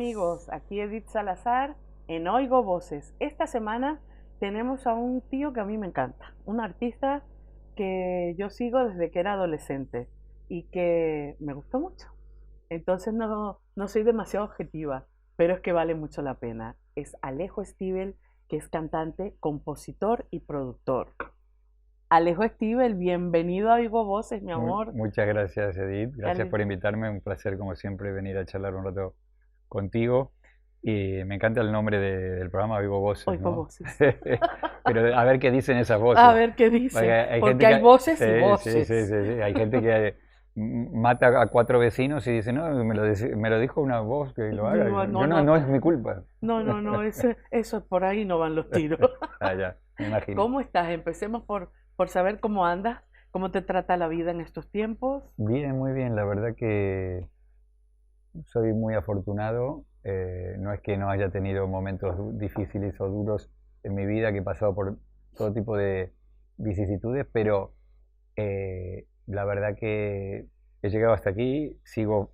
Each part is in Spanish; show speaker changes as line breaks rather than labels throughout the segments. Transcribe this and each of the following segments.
amigos? Aquí Edith Salazar en Oigo Voces. Esta semana tenemos a un tío que a mí me encanta, un artista que yo sigo desde que era adolescente y que me gustó mucho. Entonces no soy demasiado objetiva, pero es que vale mucho la pena. Es Alejo Stivel, que es cantante, compositor y productor. Alejo Stivel, bienvenido a Oigo Voces, mi amor.
Muchas gracias, Edith. Gracias
Ale-
por invitarme. Un placer, como siempre, venir a charlar un rato contigo. Y me encanta el nombre del programa, Oigo Voces,
Oigo
¿no?
Voces.
Pero a ver qué dicen esas
A
voces.
ver qué
Porque
dicen,
hay
porque
gente
hay
que...
voces y
Sí, sí, sí,
voces.
sí, sí. Hay gente que mata a 4 vecinos y dice, no, me lo dijo una voz que lo haga.
No, no,
Yo no,
no,
no es mi culpa.
no, eso por ahí no van los tiros.
Ah, ya, me imagino.
¿Cómo estás? Empecemos por saber cómo andas, cómo te trata la vida en estos tiempos.
Bien, muy bien. La verdad que soy muy afortunado. No es que no haya tenido momentos difíciles o duros en mi vida, que he pasado por todo tipo de vicisitudes, pero la verdad que he llegado hasta aquí, sigo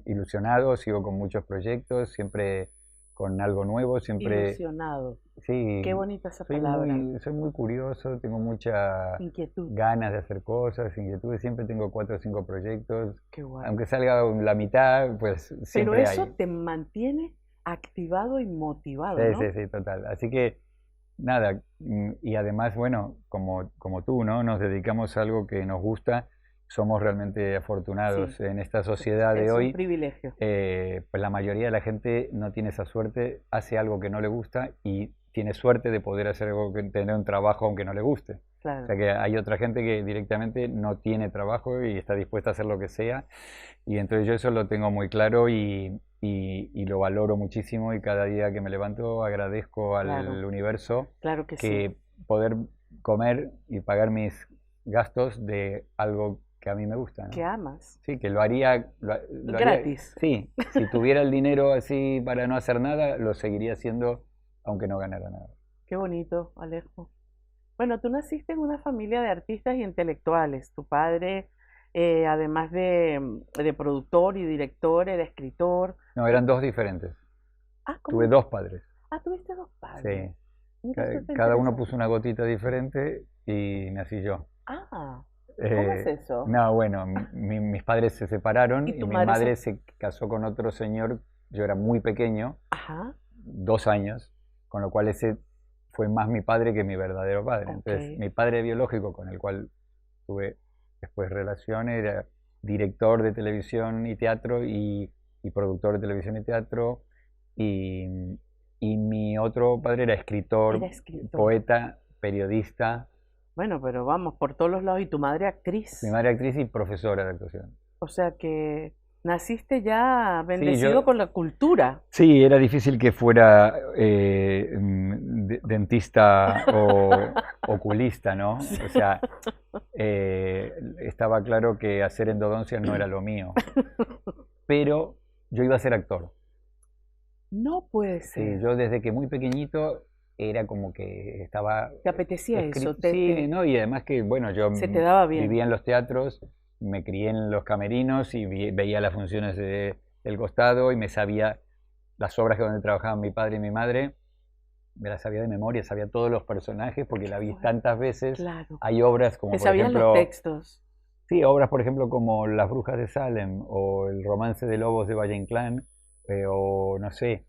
ilusionado, sigo con muchos proyectos, siempre con algo nuevo, siempre,
Ilusionado. Qué
sí,
bonita esa palabra.
soy muy curioso, tengo muchas
Inquietud.
ganas de hacer cosas, inquietudes, siempre tengo 4 o 5 proyectos,
Qué guay.
aunque salga la mitad, pues
Pero
siempre
eso
hay.
te mantiene activado y motivado,
Sí, sí,
¿no?
sí, total. Así que nada, y además, bueno, como tú, ¿no? Nos dedicamos a algo que nos gusta, somos realmente
Sí,
afortunados. En esta sociedad de
es un
hoy,
privilegio.
pues la mayoría de la gente no tiene esa suerte, hace algo que no le gusta y tiene suerte de poder hacer algo, tener un trabajo aunque no le guste. O
Claro,
sea que hay otra gente que directamente no tiene trabajo y está dispuesta a hacer lo que sea. Y entonces yo eso lo tengo muy claro y lo valoro muchísimo y cada día que me levanto agradezco
claro,
al universo
claro que sí.
que poder comer y pagar mis gastos de algo que a mí me gusta,
Que
¿no?
amas.
Sí, que lo haría,
Gratis.
sí, si tuviera el dinero así para no hacer nada, lo seguiría haciendo aunque no ganara nada.
Qué bonito, Alejo. Bueno, tú naciste en una familia de artistas y intelectuales. Tu padre, además de productor y director, era escritor.
No, eran dos diferentes. Tuve
¿Cómo?
2 padres.
Tuviste dos padres.
Sí,
Mira, eso está
cada uno
interesante.
puso una gotita diferente y nací yo.
Ah, ¿cómo es
Eh,
eso?
no, bueno, mis padres se separaron
Y
y
tu
mi
madre
madre se casó con otro señor, yo era muy pequeño,
Ajá,
2 años, con lo cual ese fue más mi padre que mi verdadero padre.
ok.
Entonces, mi padre biológico, con el cual tuve después relación, era director de televisión y teatro y productor de televisión y teatro, y, y mi otro padre era escritor,
Era escritor.
poeta, periodista,
Bueno, pero vamos, por todos los lados. Y tu madre
mi
actriz.
madre actriz y profesora de actuación.
O sea que naciste ya
Sí,
bendecido con la cultura.
sí, era difícil que fuera dentista o oculista, ¿no?
Sí.
O sea, estaba claro que hacer endodoncia no era lo mío, pero yo iba a ser actor.
No puede
Sí,
ser.
yo desde que muy pequeñito era como que estaba
¿Te apetecía eso?
sí, ¿no? Y además que, bueno, yo
Se te daba bien.
vivía en los teatros, me crié en los camerinos y veía las funciones del costado y me sabía las obras que donde trabajaban mi padre y mi madre, me las sabía de memoria, sabía todos los personajes porque
Qué
la vi
bueno.
tantas veces.
Claro.
Hay obras como,
Te
por
sabías los
ejemplo,
textos.
sí, obras, por ejemplo, como Las Brujas de Salem o El Romance de Lobos de Valle Inclán, o no sé,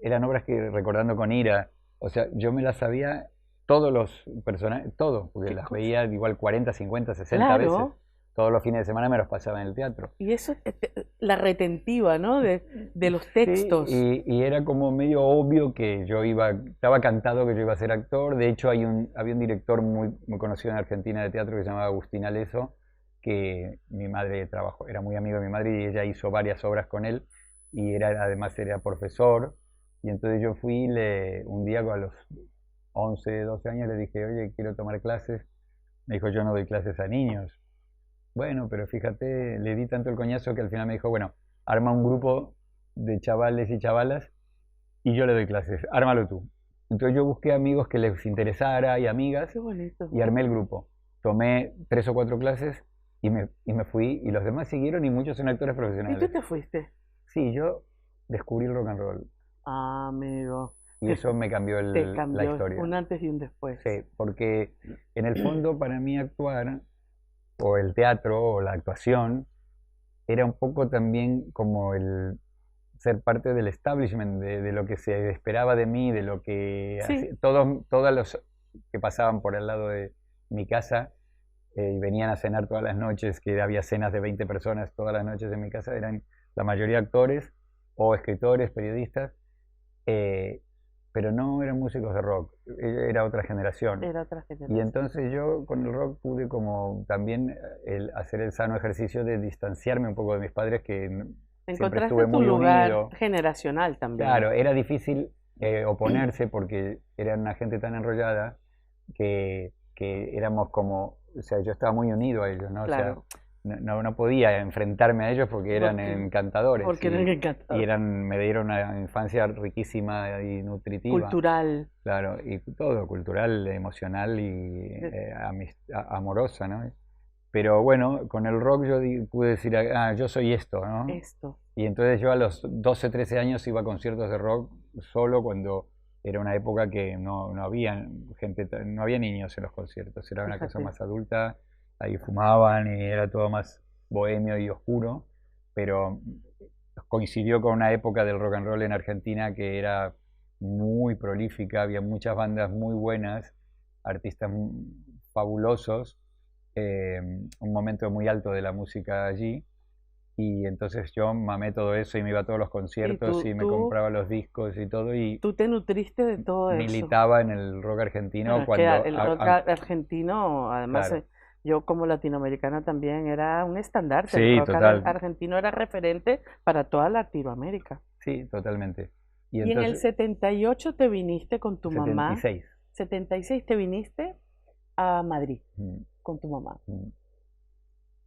eran obras que recordando con ira, o sea, yo me las sabía todos los personajes, todo, porque
Qué
las
cosa.
veía igual 40, 50, 60 veces.
Claro.
Todos los fines de semana me los pasaba en el teatro.
Y eso, la retentiva, ¿no? De los
Sí,
textos.
y era como medio obvio que estaba cantado que yo iba a ser actor. De hecho, había un director muy conocido en Argentina de teatro que se llamaba Agustín Aleso, que mi madre trabajó, era muy amigo de mi madre y ella hizo varias obras con él y además era profesor. Y entonces yo fui, un día a los 11 12 años le dije, oye, quiero tomar clases. Me dijo, yo no doy clases a niños. Bueno, pero fíjate, le di tanto el coñazo que al final me dijo, bueno, arma un grupo de chavales y chavalas y yo le doy clases, ármalo tú. Entonces yo busqué amigos que les interesara y amigas
Qué bonito.
y armé el grupo. Tomé 3 o 4 clases y me fui y los demás siguieron y muchos son actores
¿Y tú
profesionales.
te fuiste?
Sí, yo descubrí el rock and roll
Ah, amigo,
y
que
eso me cambió
te
la
cambió
historia.
un antes y un después.
Sí, porque en el fondo para mí actuar, o el teatro, o la actuación, era un poco también como el ser parte del establishment, de lo que se esperaba de mí, de lo que
Sí,
todos los que pasaban por el lado de mi casa y venían a cenar todas las noches, que había cenas de 20 personas todas las noches en mi casa, eran la mayoría actores o escritores, periodistas, eh, pero no eran músicos de rock, era otra generación.
era otra
Y
generación.
entonces yo con el rock pude como también hacer el sano ejercicio de distanciarme un poco de mis padres, que siempre
Encontraste
estuve
tu
muy
lugar
unido.
generacional también.
Claro, era difícil oponerse porque eran una gente tan enrollada que éramos como, o sea, yo estaba muy unido a ellos, ¿no? O sea,
Claro,
no podía enfrentarme a ellos porque eran
porque,
encantadores
porque eran
y
encantadores.
me dieron una infancia riquísima y nutritiva.
Cultural.
Claro, y todo, cultural, emocional y
eh,
amorosa, ¿no? Pero bueno, con el rock yo pude decir, ah, yo soy esto, ¿no?
Esto.
Y entonces yo a los 12, 13 años iba a conciertos de rock solo cuando era una época que no había gente, no había niños en los conciertos, era una cosa
Fíjate.
más adulta, ahí fumaban y era todo más bohemio y oscuro, pero coincidió con una época del rock and roll en Argentina que era muy prolífica, había muchas bandas muy buenas, artistas fabulosos, un momento muy alto de la música allí. Y entonces yo mamé todo eso y me iba a todos los
Y
conciertos
tú,
y me
tú,
compraba los discos y todo y
tú te nutriste de todo eso.
militaba en el rock
Bueno,
argentino
es que
cuando,
el rock argentino, además,
claro,
yo como latinoamericana también era un estandarte. El
sí,
rock
total,
argentino era referente para toda Latinoamérica.
sí, totalmente. Y
Y en el
entonces,
78 te viniste con tu mamá,
76,
76 te viniste a Madrid
mm,
con tu mamá.
mm,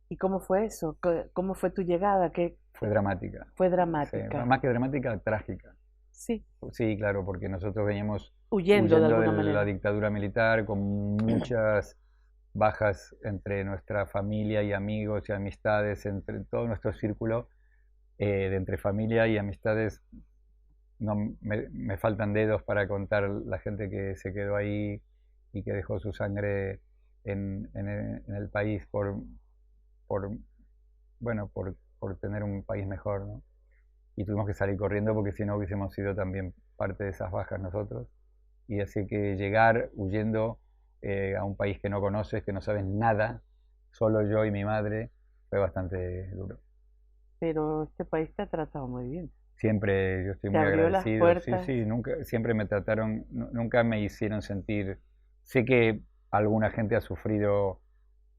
¿Y cómo fue eso? ¿Cómo fue tu llegada? ¿Qué
fue dramática,
fue
sí,
dramática?
más que dramática, trágica.
Sí,
Sí, claro, porque nosotros veníamos
huyendo de
huyendo de
alguna
la
manera.
dictadura militar con muchas bajas entre nuestra familia y amigos y amistades, entre todo nuestro círculo de entre familia y amistades. No, me faltan dedos para contar la gente que se quedó ahí y que dejó su sangre en el país por, bueno, por tener un país mejor, ¿no? Y tuvimos que salir corriendo porque si no hubiésemos sido también parte de esas bajas nosotros. Y así que llegar huyendo a un país que no conoces, que no sabes nada, solo yo y mi madre, fue bastante duro.
Pero este país te ha tratado muy bien.
Siempre yo estoy
Te
muy
abrió las
agradecido, sí,
puertas.
sí, nunca, siempre me trataron, nunca me hicieron sentir, sé que alguna gente ha sufrido,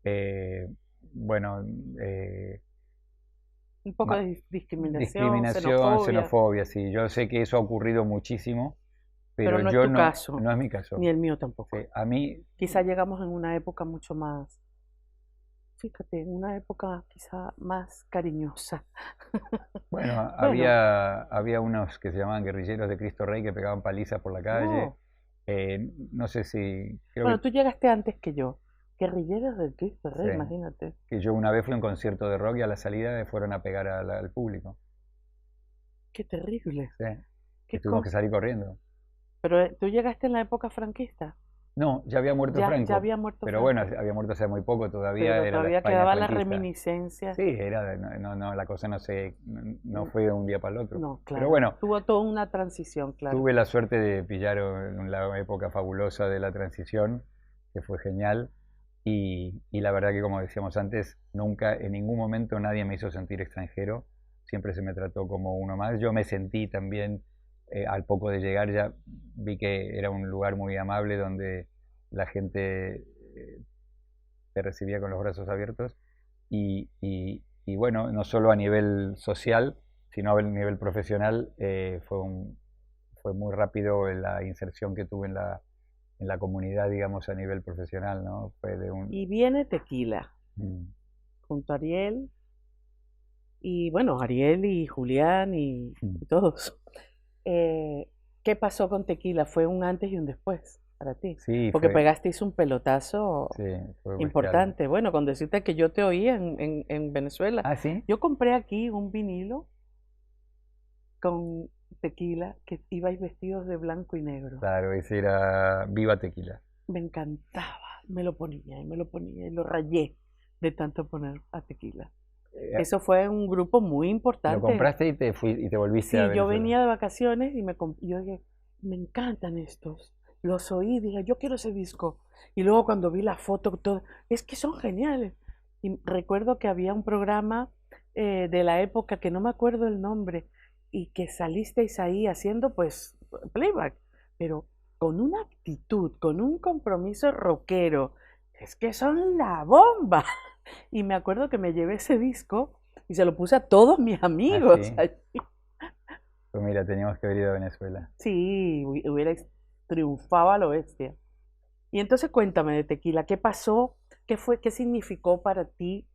eh, bueno, eh,
Un poco
ma-
de discriminación,
discriminación,
xenofobia,
xenofobia, sí, yo sé que eso ha ocurrido muchísimo,
pero
pero
no es
yo
tu
no,
caso,
no es mi
ni
caso.
el mío
Sí,
tampoco.
a mí,
Quizá llegamos en una época mucho más, fíjate, en una época quizá más cariñosa.
bueno,
Bueno,
había unos que se llamaban guerrilleros de Cristo Rey que pegaban palizas por la calle.
no.
No sé si, creo
Bueno,
que
tú llegaste antes que yo. Guerrilleros del Cristo
sí,
Rey, imagínate.
que yo una vez fui a un concierto de rock y a la salida fueron a pegar al público.
Qué terrible.
Sí, y
Qué
tuvimos que
cosa.
salir corriendo.
Pero tú llegaste en la época franquista.
No, ya había muerto
Ya
Franco,
había muerto
pero bueno,
Franco.
había muerto hace muy poco, todavía
Pero
era la
todavía
España
quedaba la
franquista.
reminiscencia.
Sí, era, la cosa no
Mm,
fue de un día para el otro.
no,
Pero
claro.
bueno,
Tuvo toda una transición, claro.
tuve la suerte de pillar en la época fabulosa de la transición, que fue genial. Y la verdad que como decíamos antes, nunca en ningún momento nadie me hizo sentir extranjero, siempre se me trató como uno más. Yo me sentí también, al poco de llegar ya vi que era un lugar muy amable donde la gente te recibía con los brazos abiertos y bueno, no solo a nivel social, sino a nivel profesional, fue muy rápido la inserción que tuve en la comunidad, digamos, a nivel profesional, ¿no? Fue de un...
Y viene Tequila,
Mm,
junto a Ariel, y bueno, Ariel y Julián
mm.
y todos. Eh, ¿Qué pasó con Tequila? Fue un antes y un después para ti.
Sí,
Porque pegasteis un pelotazo
sí, fue bestial.
importante. Bueno, con decirte que yo te oí en Venezuela.
Ah, sí,
Yo compré aquí un vinilo con Tequila, que ibais vestidos de blanco y negro.
Claro, ese era Viva Tequila.
Me encantaba, me lo ponía y lo rayé de tanto poner a Tequila.
Eh,
Eso fue un grupo muy
Lo
importante.
compraste y te volviste a
Sí, yo
Venezuela.
venía de vacaciones y yo dije, me encantan estos. Los oí, dije, yo quiero ese disco. Y luego cuando vi la foto, todo, es que son geniales. Y recuerdo que había un programa de la época que no me acuerdo el nombre y que salisteis ahí haciendo pues playback, pero con una actitud, con un compromiso rockero. Es que son la bomba. Y me acuerdo que me llevé ese disco y se lo puse a todos mis
Ah,
amigos
sí.
allí.
Pues mira, teníamos que haber ido a Venezuela.
Sí, hubiera triunfado a lo bestia. Y entonces cuéntame de Tequila, ¿qué pasó? ¿Qué fue, qué significó para ti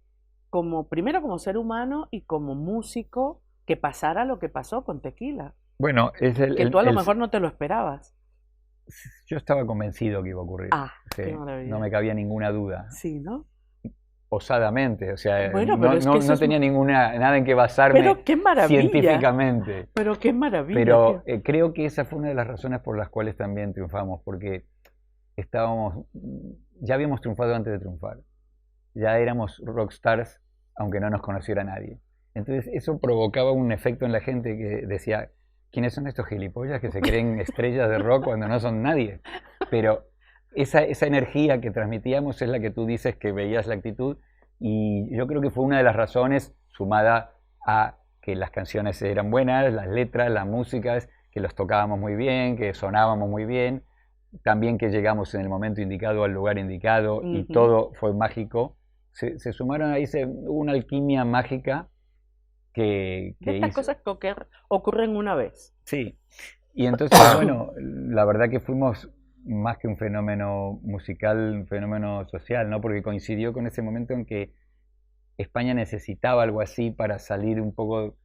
como, primero como ser humano y como músico, que pasara lo que pasó con Tequila?
Bueno,
Que tú a lo mejor no te lo esperabas.
yo estaba convencido que iba a ocurrir.
Ah,
Sí,
qué
no
maravilla.
me cabía ninguna duda.
Sí, ¿no?
Osadamente, o sea,
Bueno, pero es que eso
no
es...
tenía nada en que basarme
Pero qué maravilla.
científicamente.
Pero qué maravilla.
Pero creo que esa fue una de las razones por las cuales también triunfamos, porque ya habíamos triunfado antes de triunfar. Ya éramos rockstars, aunque no nos conociera nadie. Entonces eso provocaba un efecto en la gente que decía, ¿quiénes son estos gilipollas que se creen estrellas de rock cuando no son nadie? Pero esa energía que transmitíamos es la que tú dices que veías la actitud, y yo creo que fue una de las razones, sumada a que las canciones eran buenas, las letras, las músicas, que los tocábamos muy bien, que sonábamos muy bien, también que llegamos en el momento indicado al lugar indicado y todo fue mágico. Se sumaron ahí, hubo una alquimia mágica que
De estas
hizo.
cosas que ocurren una vez.
Sí, y entonces, bueno, la verdad que fuimos más que un fenómeno musical, un fenómeno social, ¿no? Porque coincidió con ese momento en que España necesitaba algo así para salir un poco,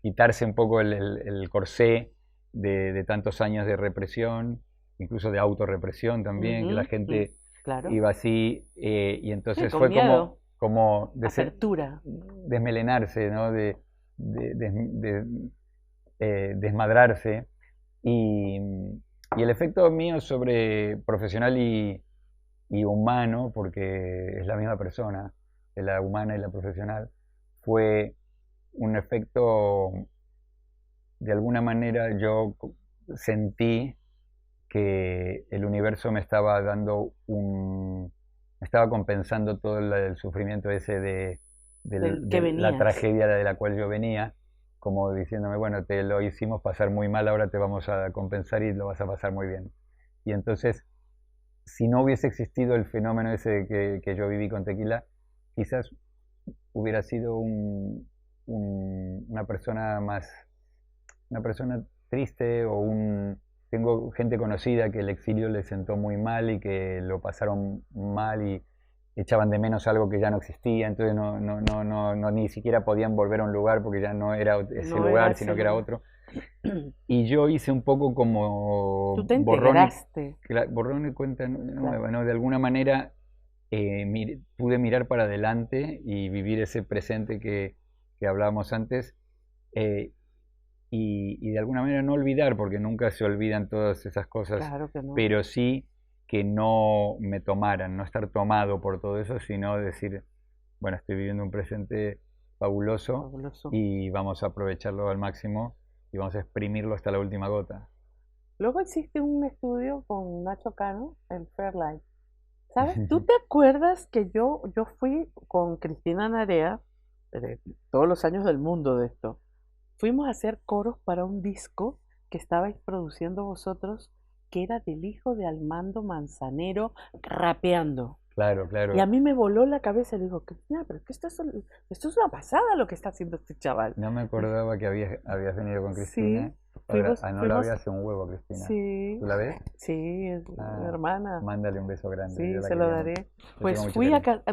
quitarse un poco el corsé de tantos años de represión, incluso de autorrepresión también, que la gente
Claro.
iba así, y entonces
con
fue
miedo.
como
Apertura.
desmelenarse, ¿no? Desmadrarse. Y el efecto mío sobre profesional y humano, porque es la misma persona, la humana y la profesional, fue un efecto, de alguna manera yo sentí que el universo me estaba dando me estaba compensando todo el sufrimiento ese de
que
la
venías.
tragedia de la cual yo venía, como diciéndome, bueno, te lo hicimos pasar muy mal, ahora te vamos a compensar y lo vas a pasar muy bien. Y entonces, si no hubiese existido el fenómeno ese que yo viví con Tequila, quizás hubiera sido una persona una persona triste, tengo gente conocida que el exilio les sentó muy mal y que lo pasaron mal y echaban de menos algo que ya no existía, entonces ni siquiera podían volver a un lugar porque ya no era ese lugar, sino que era otro. Y yo hice un poco como
Tú te
borrón y cuenta nueva, ¿no? De alguna manera pude mirar para adelante y vivir ese presente que hablábamos antes, y de alguna manera no olvidar, porque nunca se olvidan todas esas cosas,
Claro que no.
pero sí que no me tomaran, no estar tomado por todo eso, sino decir, bueno, estoy viviendo un presente fabuloso, y vamos a aprovecharlo al máximo y vamos a exprimirlo hasta la última gota.
Luego existe un estudio con Nacho Cano, el Fairlight. ¿Sabes? ¿Tú te acuerdas que yo fui con Cristina Narea, todos los años del mundo de esto? Fuimos a hacer coros para un disco que estabais produciendo vosotros, que era del hijo de Armando Manzanero rapeando.
Claro, claro.
Y a mí me voló la cabeza y le digo, Cristina, pero esto es una pasada lo que está haciendo este chaval.
No me acordaba que habías venido con Cristina.
Sí.
No la veas un huevo, Cristina.
Sí.
¿Tú la ves?
Sí, es mi hermana.
Mándale un beso grande.
Sí, se lo daré. Pues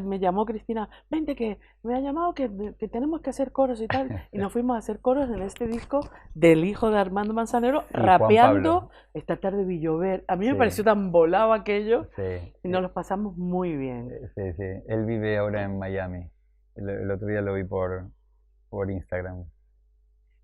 me llamó Cristina, vente que me ha llamado que tenemos que hacer coros y tal. Y nos fuimos a hacer coros en este disco del hijo de Armando Manzanero, rapeando Esta tarde vi llover. A mí me pareció tan volado aquello.
Sí.
Y nos los pasamos muy bien.
Sí, sí. Él vive ahora en Miami. El otro día lo vi por Instagram.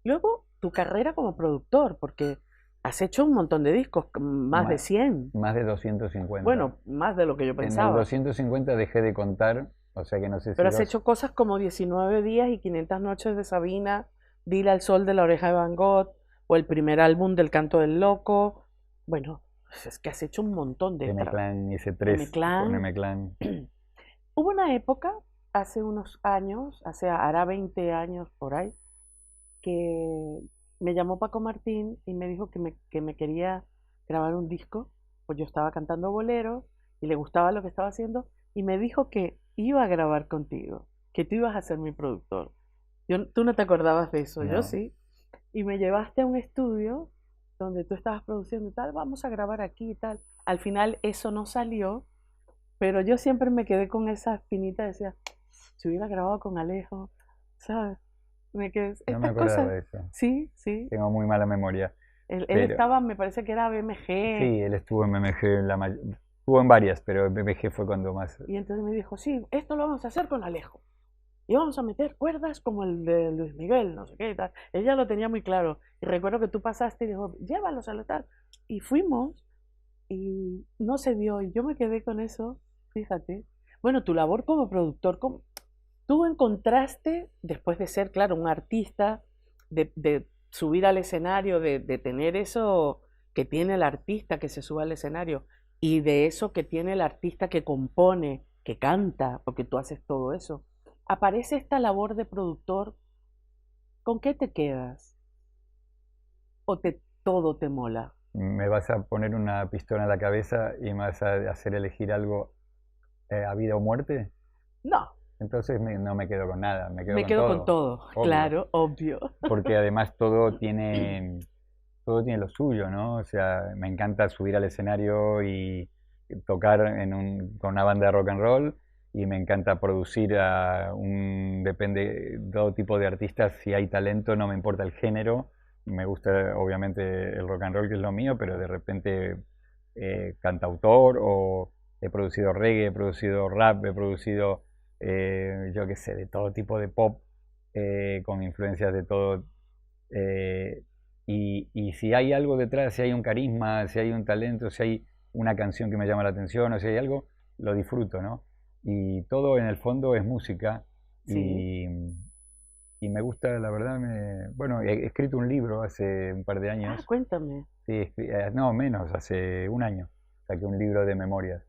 Luego tu carrera como productor, porque has hecho un montón de discos, más de
Más,
100.
más de 250.
Bueno, más de lo que yo
En el
pensaba.
250 dejé de contar, o sea que no sé si
Pero has
los...
hecho cosas como 19 días y 500 noches de Sabina, Dile al sol de la oreja de Van Gogh, o el primer álbum del Canto del Loco. Bueno, pues es que has hecho un montón de
M-Clan, hice
M
3 con
Clan.
M-Clan.
Hubo una época, hace unos años, hace hará 20 años por ahí, que me llamó Paco Martín y me dijo que me quería grabar un disco, pues yo estaba cantando boleros y le gustaba lo que estaba haciendo y me dijo que iba a grabar contigo, que tú ibas a ser mi productor. Tú no te acordabas de eso, yo
No,
sí. Y me llevaste a un estudio donde tú estabas produciendo y tal, vamos a grabar aquí y tal. Al final eso no salió, pero yo siempre me quedé con esa espinita, decía, si hubiera grabado con Alejo, ¿sabes? Me quedé,
no me
estas
acordaba
cosas,
de eso.
sí, sí.
Tengo muy mala memoria.
Él
Pero
estaba, me parece que era
sí,
BMG,
él estuvo en MMG, estuvo en varias, pero MMG fue cuando más...
y entonces me dijo, sí, esto lo vamos a hacer con Alejo. Y vamos a meter cuerdas como el de Luis Miguel, no sé qué y tal. Ella lo tenía muy claro. Y recuerdo que tú pasaste y dijo, llévalos a la tal. Y fuimos y no se dio. Y yo me quedé con eso, fíjate. Bueno, tu labor como productor, tú encontraste, después de ser, claro, un artista, de subir al escenario, de tener eso que tiene el artista que se sube al escenario, y de eso que tiene el artista que compone, que canta, porque tú haces todo eso. Aparece esta labor de productor, ¿con qué te quedas? ¿O todo te mola?
Me vas a poner una pistola en la cabeza y me vas a hacer elegir algo a vida o muerte.
No,
Entonces no me quedo con nada, me quedo
me
con
quedo con
todo,
todo,
obvio.
claro, obvio.
Porque además todo tiene lo suyo, ¿no? O sea, me encanta subir al escenario y tocar con una banda de rock and roll y me encanta producir depende, todo tipo de artistas, si hay talento, no me importa el género, me gusta obviamente el rock and roll que es lo mío, pero de repente cantautor o he producido reggae, he producido rap, he producido, yo qué sé, de todo tipo de pop, con influencias de todo. eh, y si hay algo detrás, si hay un carisma, si hay un talento, si hay una canción que me llama la atención o si hay algo, lo disfruto, ¿no? Y todo en el fondo es música
Sí.
y, y me gusta, la verdad, bueno, he escrito un libro hace un par de
Ah,
años,
cuéntame.
sí, no, menos, hace un año, saqué un libro de memorias,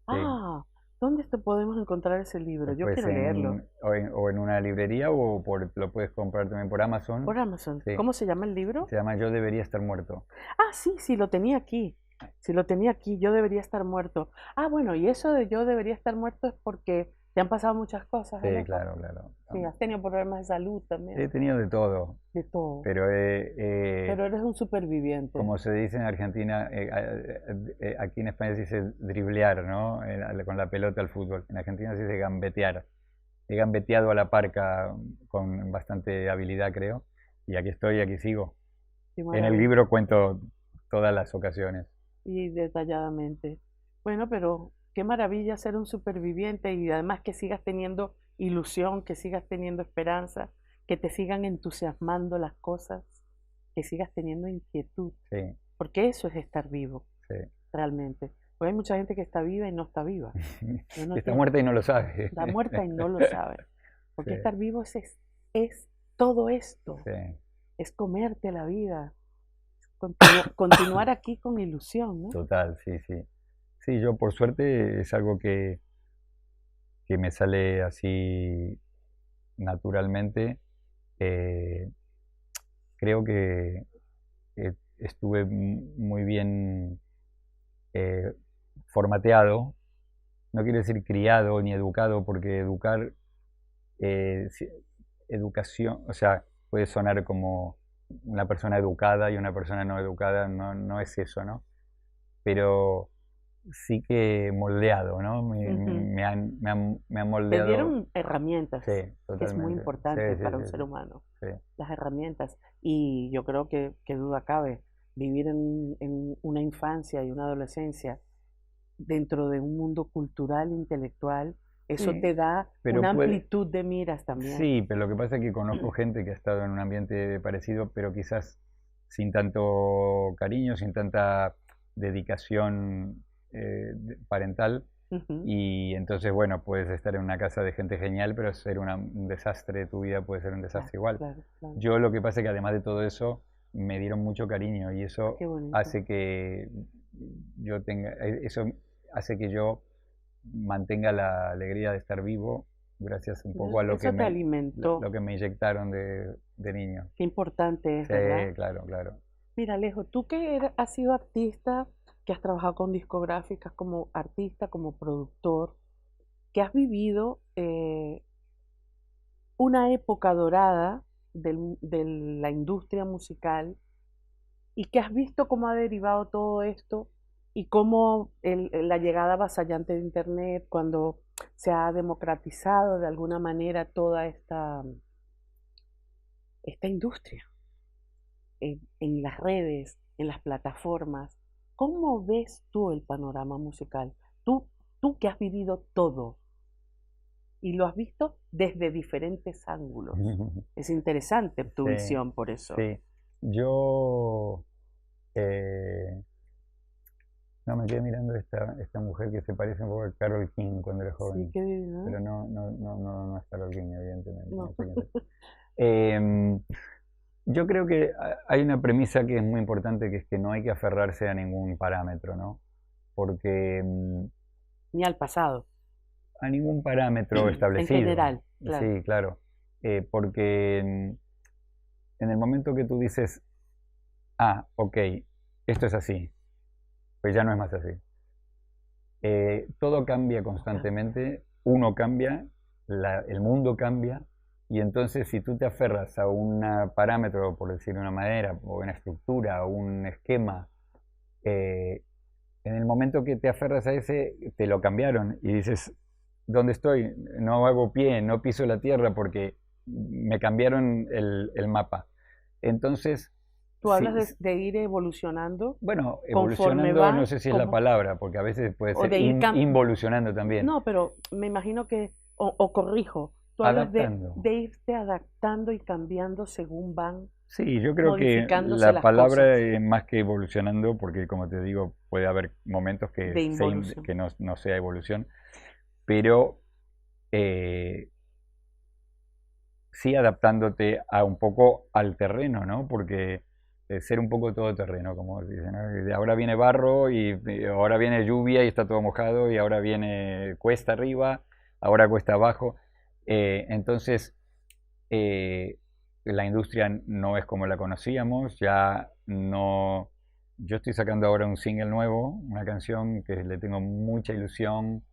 sí.
Ah, ¿dónde te podemos encontrar ese libro? Yo
Pues
quiero leerlo.
o en una librería lo puedes comprar también por Amazon,
Por Amazon.
sí.
¿Cómo se llama el libro?
Se llama Yo debería estar muerto.
Ah, sí, sí, lo tenía aquí. Sí, lo tenía aquí. Yo debería estar muerto. Ah, bueno, y eso de yo debería estar muerto es porque te han pasado muchas cosas,
Sí,
Alejo.
claro, claro.
Sí, has tenido problemas de salud también.
He tenido de todo,
De todo.
pero
Pero eres un superviviente.
como se dice en Argentina, aquí en España se dice driblear, ¿no? Con la pelota al fútbol. En Argentina se dice gambetear. He gambeteado a la parca con bastante habilidad, creo, y aquí estoy, aquí sigo.
Qué
En el
maravilla.
libro cuento todas las ocasiones.
Y detalladamente. Bueno, pero qué maravilla ser un superviviente y además que sigas teniendo ilusión, que sigas teniendo esperanza, que te sigan entusiasmando las cosas, que sigas teniendo inquietud,
Sí,
porque eso es estar vivo,
sí.
realmente. Porque hay mucha gente que está viva y no está viva, pero no
Está
tiene,
muerta y no lo sabe.
está muerta y no lo sabe.
Sí,
Porque estar vivo es todo esto,
sí.
es comerte la vida, continuar aquí con ilusión, ¿no?
Total, sí, sí. Sí, yo por suerte es algo que me sale así naturalmente. Eh, Creo que estuve muy bien eh, formateado. No quiere decir criado ni educado, porque eh, si- educación, o sea, puede sonar como una persona educada y una persona no educada, no, no es eso, ¿no? Pero sí que moldeado, ¿no?
Ujú.
Me han
Te
moldeado,
dieron herramientas,
sí,
que es muy
totalmente. Sí,
importante
sí,
para un
sí,
ser humano,
sí,
las herramientas. Y yo creo que duda cabe, vivir en una infancia y una adolescencia dentro de un mundo cultural, intelectual, Eso
Sí,
te da
pero
una
puede,
amplitud de miras también.
sí, pero lo que pasa es que conozco gente que ha estado en un ambiente parecido, pero quizás sin tanto cariño, sin tanta dedicación parental.
Ujú.
Y entonces, bueno, puedes estar en una casa de gente genial, pero ser un desastre, tu vida puede ser un
Claro,
desastre igual.
claro, claro.
Yo lo que pasa es que además de todo eso, me dieron mucho cariño y eso
Qué bonito.
hace que yo tenga, eso hace que yo mantenga la alegría de estar vivo gracias un poco a
Eso te alimentó.
lo que me inyectaron de niño.
Qué importante es,
Sí,
¿verdad?
claro, claro.
Mira, Alejo, tú que has sido artista, que has trabajado con discográficas como artista, como productor, que has vivido una época dorada de la industria musical y que has visto cómo ha derivado todo esto y cómo la llegada avasallante de Internet, cuando se ha democratizado de alguna manera toda esta industria en las redes, en las plataformas. ¿Cómo ves tú el panorama musical? Tú que has vivido todo y lo has visto desde diferentes ángulos. Es interesante tu
Sí,
visión por eso.
sí. Yo eh, no me quedé mirando a esta mujer que se parece un poco a Carol King cuando era
Sí,
joven,
qué divino,
pero
¿no?
no es Carol King, evidentemente, no
No.
sé quién es. Em, yo creo que hay una premisa que es muy importante, que es que no hay que aferrarse a ningún parámetro, ¿no? Porque
Ni al pasado,
a ningún parámetro
en
establecido,
general, claro.
sí, claro, porque en el momento que tú dices, ah, ok, esto es así, pues ya no es más así. Todo cambia
Todo cambia.
constantemente, uno cambia, el mundo cambia, y entonces si tú te aferras a un parámetro, por decir de una manera, o una estructura, o un esquema, eh, en el momento que te aferras a ese, te lo cambiaron y dices, ¿dónde estoy? No hago pie, no piso la tierra porque me cambiaron el mapa. Entonces,
Tú
sí,
hablas de ir evolucionando
bueno,
conforme
evolucionando no
vas,
sé si es la
como,
palabra, porque a veces puede
o
ser
de ir
involucionando también,
no, pero me imagino que, o corrijo, tú hablas
adaptando.
de irte adaptando y cambiando según van
Sí, yo creo que
modificándose
la
las
palabra
cosas
es más que evolucionando, porque como te digo, puede haber momentos
de involución.
que no sea evolución, pero eh, sí adaptándote a un poco al terreno, ¿no? Porque ser un poco todoterreno, como dicen, ¿no? Y de ahora viene barro y ahora viene lluvia y está todo mojado y ahora viene cuesta arriba, ahora cuesta abajo. Entonces, eh, la industria no es como la conocíamos, ya no... Yo estoy sacando ahora un single nuevo, una canción que le tengo mucha ilusión,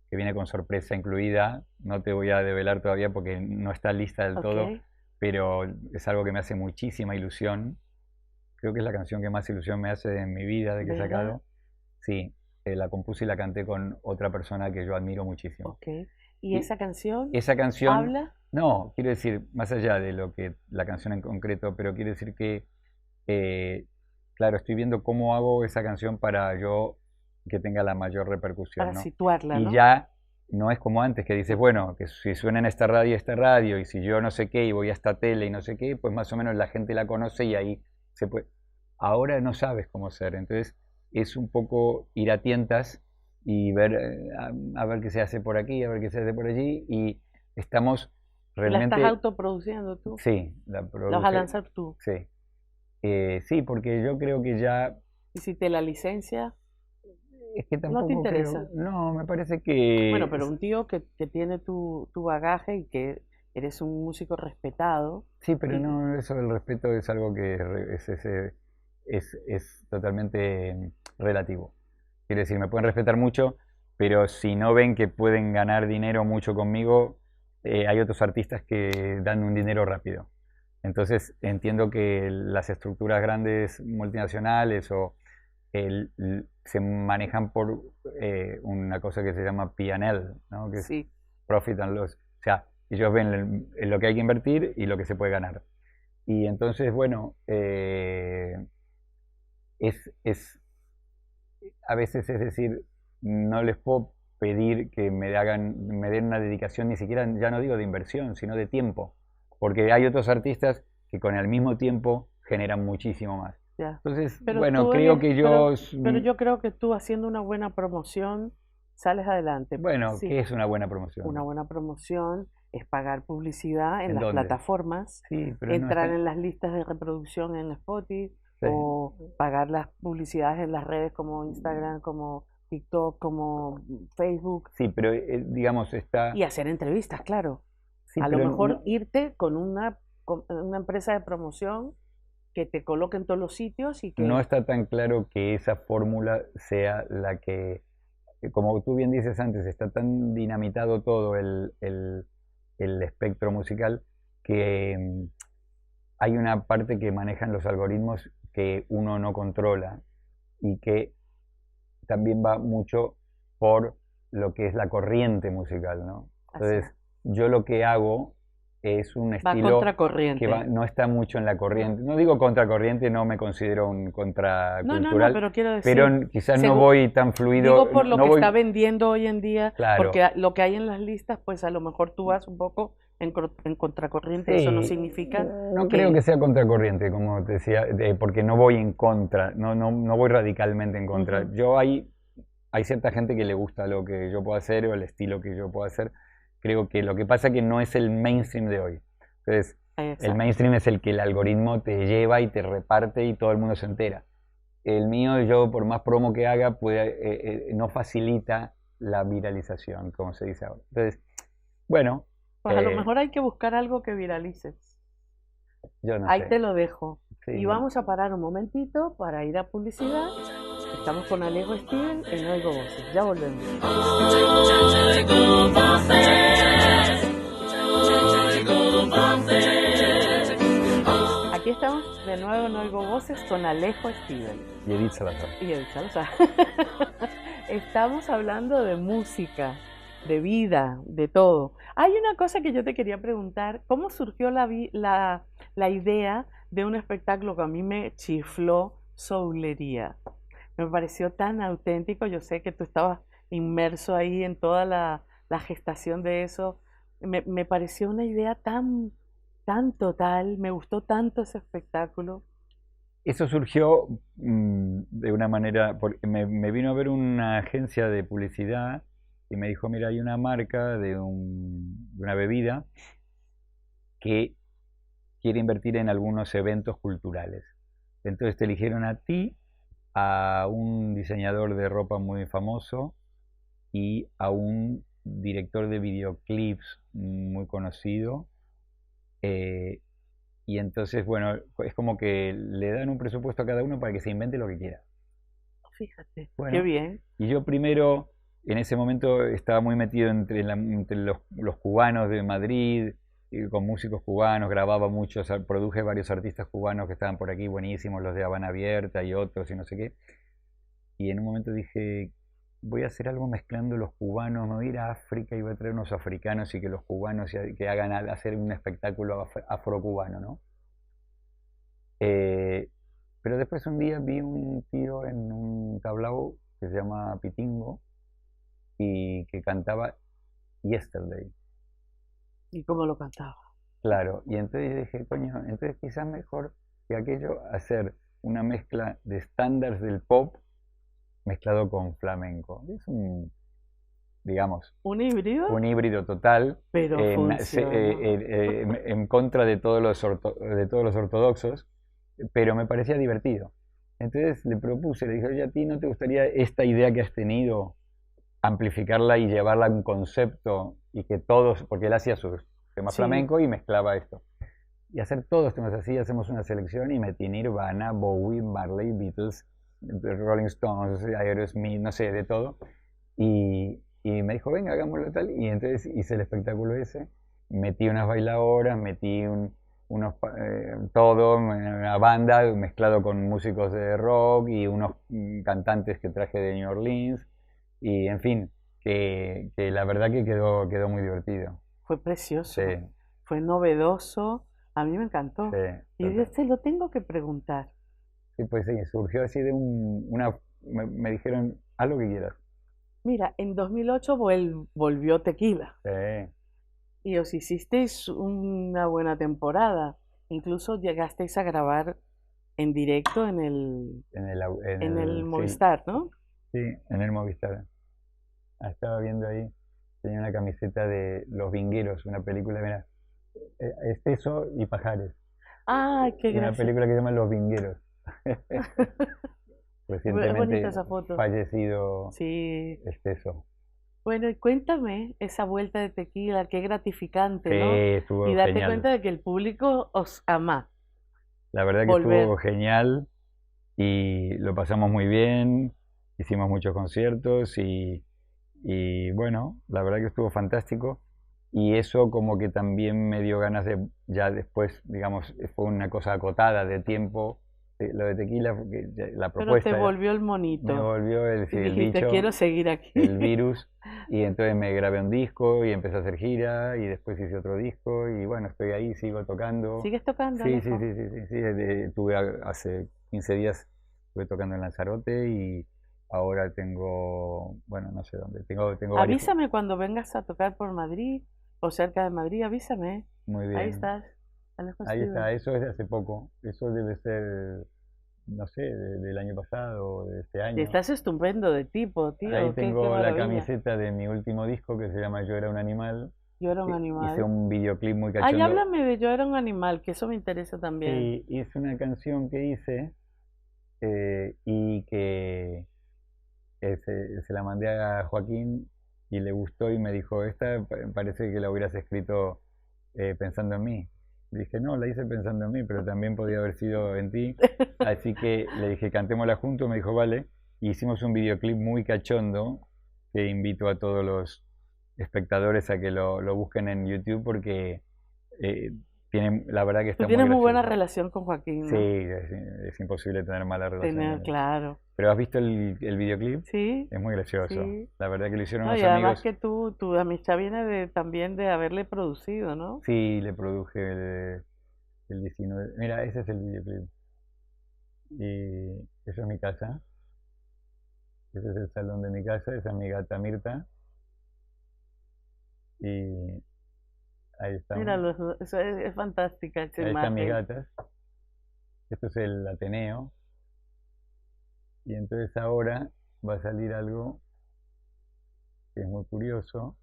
que viene con sorpresa incluida. No te voy a develar todavía porque no está lista del
Ok,
todo, pero es algo que me hace muchísima ilusión. Creo que es la canción que más ilusión me hace en mi vida de que he
¿verdad?
sacado. Sí, la compuse y la canté con otra persona que yo admiro muchísimo.
Ok. ¿Y
Y
esa canción
esa canción,
habla?
no, quiero decir, más allá de lo que la canción en concreto, pero quiero decir que, eh, claro, estoy viendo cómo hago esa canción para yo que tenga la mayor repercusión,
Para
¿no?
situarla,
Y
¿no?
ya no es como antes, que dices,
No.
bueno, que si suena en esta radio, y si yo no sé qué, y voy a esta tele y no sé qué, pues más o menos la gente la conoce y ahí se puede. Ahora no sabes cómo ser, entonces es un poco ir a tientas y ver, a ver qué se hace por aquí, a ver qué se hace por allí, y estamos
¿Y la estás
realmente,
autoproduciendo tú?
sí, la
¿La vas a
produje,
lanzar tú?
sí. Sí, porque yo creo que ya,
¿Y si te la licencia?
es que
¿No te
tampoco creo,
interesa?
no, me parece
Bueno,
que,
pero un tío que tiene tu bagaje y que eres un músico respetado
sí, pero
y
no, eso del respeto es algo que es totalmente relativo. Quiere decir, me pueden respetar mucho, pero si no ven que pueden ganar dinero mucho conmigo, hay otros artistas que dan un dinero rápido. Entonces entiendo que las estructuras grandes multinacionales o se manejan por una cosa que se llama P&L, ¿no? Que es
sí,
Profit and Loss. O sea, ellos ven lo que hay que invertir y lo que se puede ganar. Y entonces, bueno, es a veces es decir, no les puedo pedir que me den una dedicación, ni siquiera, ya no digo de inversión, sino de tiempo. Porque hay otros artistas que con el mismo tiempo generan muchísimo más.
Ya.
Entonces,
Pero
bueno,
tú
creo que yo...
pero yo creo que tú haciendo una buena promoción sales adelante.
Bueno,
Sí,
¿qué es una buena promoción?
una buena promoción es pagar publicidad en
¿En
las
dónde?
plataformas,
Sí, pero no
entrar
está...
en las listas de reproducción en Spotify
Sí,
o pagar las publicidades en las redes como Instagram, como TikTok, como Facebook
sí, pero digamos, está...
y hacer entrevistas, claro.
Sí,
A lo
pero
mejor
no,
irte con una empresa de promoción que te coloque en todos los sitios y
no
que...
está tan claro que esa fórmula sea la que, como tú bien dices antes, está tan dinamitado todo el espectro musical que hay una parte que manejan los algoritmos que uno no controla y que también va mucho por lo que es la corriente musical, ¿no?
Así es.
Entonces, yo lo que hago es un
Va
estilo que
contracorriente.
no está mucho en la corriente. No digo contracorriente, no me considero un
No,
contracultural,
pero quiero
pero
decir,
quizás no voy tan fluido,
digo por lo
no
que está
voy,
vendiendo hoy en día, porque
claro.
lo que hay en las listas, pues a lo mejor tú vas un poco en contracorriente, eso no
Sí,
significa
no creo que
que...
sea contracorriente, como te decía, porque no voy en contra, no voy radicalmente en contra.
Ujú,
Hay cierta gente que le gusta lo que yo puedo hacer o el estilo que yo puedo hacer. Creo que lo que pasa es que no es el mainstream de hoy. Entonces, el
exacto.
mainstream es el que el algoritmo te lleva y te reparte y todo el mundo se entera. El mío, yo por más promo que haga, no facilita la viralización, como se dice ahora. Entonces, bueno,
Pues a lo mejor hay que buscar algo que viralices.
yo no
Ahí
sé.
te lo dejo. Y
Sí.
vamos a parar un momentito para ir a publicidad. Estamos con Alejo Stivel en Oigo Voces. Ya volvemos. Aquí estamos de nuevo en Oigo Voces con Alejo Stivel.
Y Edith Salazar.
Y el Salsa. Estamos hablando de música, de vida, de todo. Hay una cosa que yo te quería preguntar, ¿cómo surgió la idea de un espectáculo que a mí me chifló soulería? Me pareció tan auténtico, yo sé que tú estabas inmerso ahí en toda la gestación de eso. Me pareció una idea tan total, me gustó tanto ese espectáculo.
Eso surgió de una manera, porque me vino a ver una agencia de publicidad y me dijo, mira, hay una marca de una bebida que quiere invertir en algunos eventos culturales. Entonces te eligieron a ti, a un diseñador de ropa muy famoso y a un director de videoclips muy conocido. eh, y entonces, bueno, es como que le dan un presupuesto a cada uno para que se invente lo que quiera.
Fíjate, qué
Bueno,
bien.
y yo primero, en ese momento, estaba muy metido entre los cubanos de Madrid, y con músicos cubanos, grababa muchos, produje varios artistas cubanos que estaban por aquí, buenísimos, los de Habana Abierta y otros y no sé qué. Y en un momento dije, voy a hacer algo mezclando los cubanos, me voy a ir a África y voy a traer unos africanos y que los cubanos que hagan hacer un espectáculo afrocubano, ¿no? Eh, pero después un día vi un tío en un tablao que se llama Pitingo y que cantaba Yesterday,
¿Y cómo lo cantaba?
claro. Y entonces dije, coño, entonces quizás mejor que aquello hacer una mezcla de estándares del pop mezclado con flamenco. Es digamos,
¿Un híbrido?
un híbrido total
Pero funcionó.
en contra de de todos los ortodoxos, pero me parecía divertido. Entonces le propuse, le dije, oye, ¿a ti no te gustaría esta idea que has tenido, amplificarla y llevarla a un concepto y que todos, porque él hacía su tema
Sí,
flamenco y mezclaba esto, y hacer todos temas así, hacemos una selección y metí Nirvana, Bowie, Marley, Beatles, Rolling Stones, Aerosmith, no sé, de todo, y me dijo, venga, hagámoslo tal. Y entonces hice el espectáculo ese. Metí unas bailadoras, metí todo, una banda mezclado con músicos de rock y unos cantantes que traje de New Orleans. Y en fin, que la verdad que quedó muy divertido.
fue
Sí,
precioso, fue novedoso, a mí me
sí,
encantó. Y
total.
se lo tengo que preguntar.
Sí, pues sí, surgió así de me dijeron, haz lo que quieras.
Mira, en 2008 volvió Tequila
Sí,
y os hicisteis una buena temporada. Incluso llegasteis a grabar en directo en el
sí,
Movistar, ¿no?
sí, en el Movistar. Ah, estaba viendo ahí, tenía una camiseta de Los Vingueros, una película, mira, Esteso y Pajares,
¡Ay, qué
una
gracia!
película que se llama Los Vingueros.
Es bonita
Recientemente
esa foto.
fallecido
Sí.
Esteso.
Bueno, y cuéntame esa vuelta de Tequila, qué
Sí,
gratificante, ¿no? Y
estuvo
darte
genial.
cuenta de que el público os ama.
La verdad que
Volver.
estuvo genial y lo pasamos muy bien, hicimos muchos conciertos y bueno, la verdad que estuvo fantástico y eso como que también me dio ganas de, ya después, digamos, fue una cosa acotada de tiempo, lo de Tequila, porque la
Pero te
propuesta era,
volvió el
me
monito.
volvió
Y
el
dijiste, quiero
bicho,
seguir aquí.
el virus, y entonces me grabé un disco y empecé a hacer gira y después hice otro disco y bueno, estoy ahí, sigo tocando.
¿Sigues tocando,
Sí, sí,
Alejo?
sí, sí, sí, sí, tuve hace 15 días, estuve tocando en Lanzarote y ahora tengo, bueno, no sé dónde, tengo varios,
Avísame cuando vengas a tocar por Madrid o cerca de Madrid, avísame.
muy
Ahí
bien.
estás, Alejo
Ahí está,
Stivel.
eso es de hace poco, eso debe ser, no sé, del año pasado o de este año.
Estás estupendo de tipo,
Ahí
tío, qué
tengo la
maravilla.
camiseta de mi último disco que se llama Yo era un animal,
Yo era un
que hice
animal.
un videoclip muy
Ay,
cachondo.
háblame de Yo era un animal, que eso me interesa también.
Sí, es una canción que hice y que se la mandé a Joaquín y le gustó y me dijo, esta parece que la hubieras escrito pensando en mí. Dije, no, la hice pensando en mí, pero también podía haber sido en ti. Así que le dije, cantémosla juntos, me dijo, vale. Y hicimos un videoclip muy cachondo que invito a todos los espectadores a que lo busquen en YouTube porque eh, la verdad que
Tú
está muy
tienes muy buena
gracioso.
relación con Joaquín,
Sí,
¿no?
es imposible tener mala relación
Tener
con él.
claro.
Pero ¿has visto el videoclip?
Sí,
Es muy gracioso.
sí.
La verdad que lo hicieron
No, y
unos
además
amigos.
que tu amistad viene también de haberle producido, ¿no?
Sí, le produje el 19. Mira, ese es el videoclip. Y eso es mi casa. Ese es el salón de mi casa. Esa es mi gata Mirta. Y ahí
Mira,
estamos.
eso es fantástica esa
Ahí están mis
imagen.
gatas. Esto es el Ateneo. Y entonces ahora va a salir algo que es muy curioso,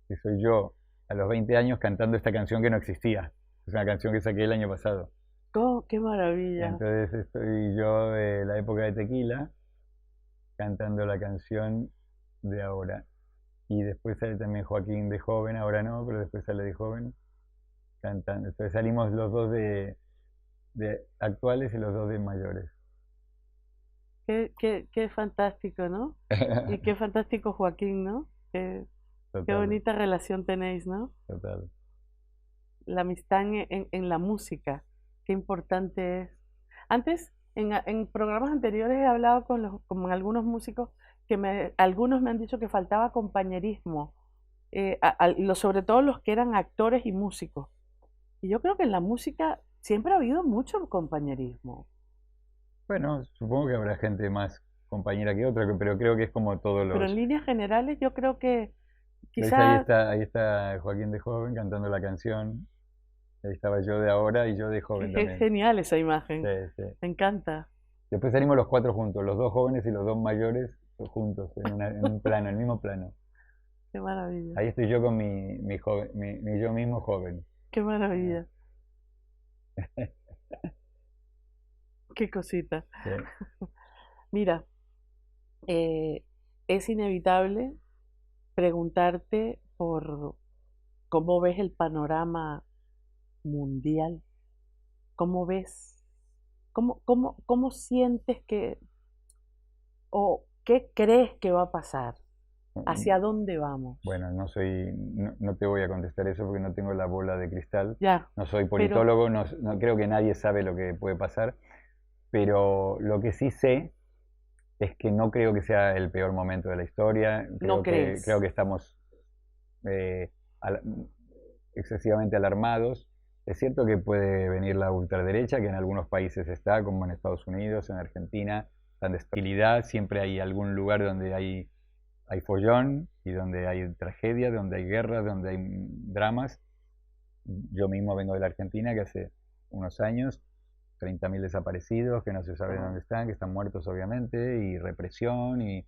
que soy yo a los 20 años cantando esta canción que no existía. Es una canción que saqué el año pasado.
¡Oh, qué maravilla!
Entonces estoy yo de la época de Tequila cantando la canción de ahora. Y después sale también Joaquín de joven, ahora no, pero después sale de joven cantando. Entonces salimos los dos de actuales y los dos de mayores.
Qué fantástico, ¿no? Y qué fantástico Joaquín, ¿no? Qué
Total,
bonita relación tenéis, ¿no?
total.
La amistad en la música, qué importante es. Antes, en programas anteriores he hablado con algunos músicos algunos me han dicho que faltaba compañerismo, sobre todo los que eran actores y músicos. Y yo creo que en la música siempre ha habido mucho compañerismo.
Bueno, supongo que habrá gente más compañera que otra, pero creo que es como todos
Pero en
los...
líneas generales yo creo que
¿Ves?
quizá
Ahí está Joaquín de joven cantando la canción. Ahí estaba yo de ahora y yo de joven
es
también.
genial esa
Sí,
imagen.
sí.
Me encanta.
Después salimos los cuatro juntos, los dos jóvenes y los dos mayores juntos, en un plano, en el mismo plano.
Qué maravilla.
Ahí estoy yo con mi joven, mi yo mismo joven.
Qué
Ah,
maravilla. Qué cosita.
sí.
Mira, eh, es inevitable preguntarte por cómo ves el panorama mundial, cómo ves, cómo sientes o qué crees que va a pasar, hacia dónde vamos.
Bueno, no te voy a contestar eso porque no tengo la bola de cristal.
Ya,
No soy
pero
politólogo, no creo que nadie sabe lo que puede pasar, pero lo que sí sé es que no creo que sea el peor momento de la historia.
no
Creo
crees.
que estamos eh, al- excesivamente alarmados. Es cierto que puede venir la ultraderecha, que en algunos países está, como en Estados Unidos, en Argentina, estabilidad, siempre hay algún lugar donde hay follón y donde hay tragedia, donde hay guerras, donde hay dramas. Yo mismo vengo de la Argentina, que hace unos años, 30.000 desaparecidos, que no se sabe dónde están, que están muertos obviamente, y represión, y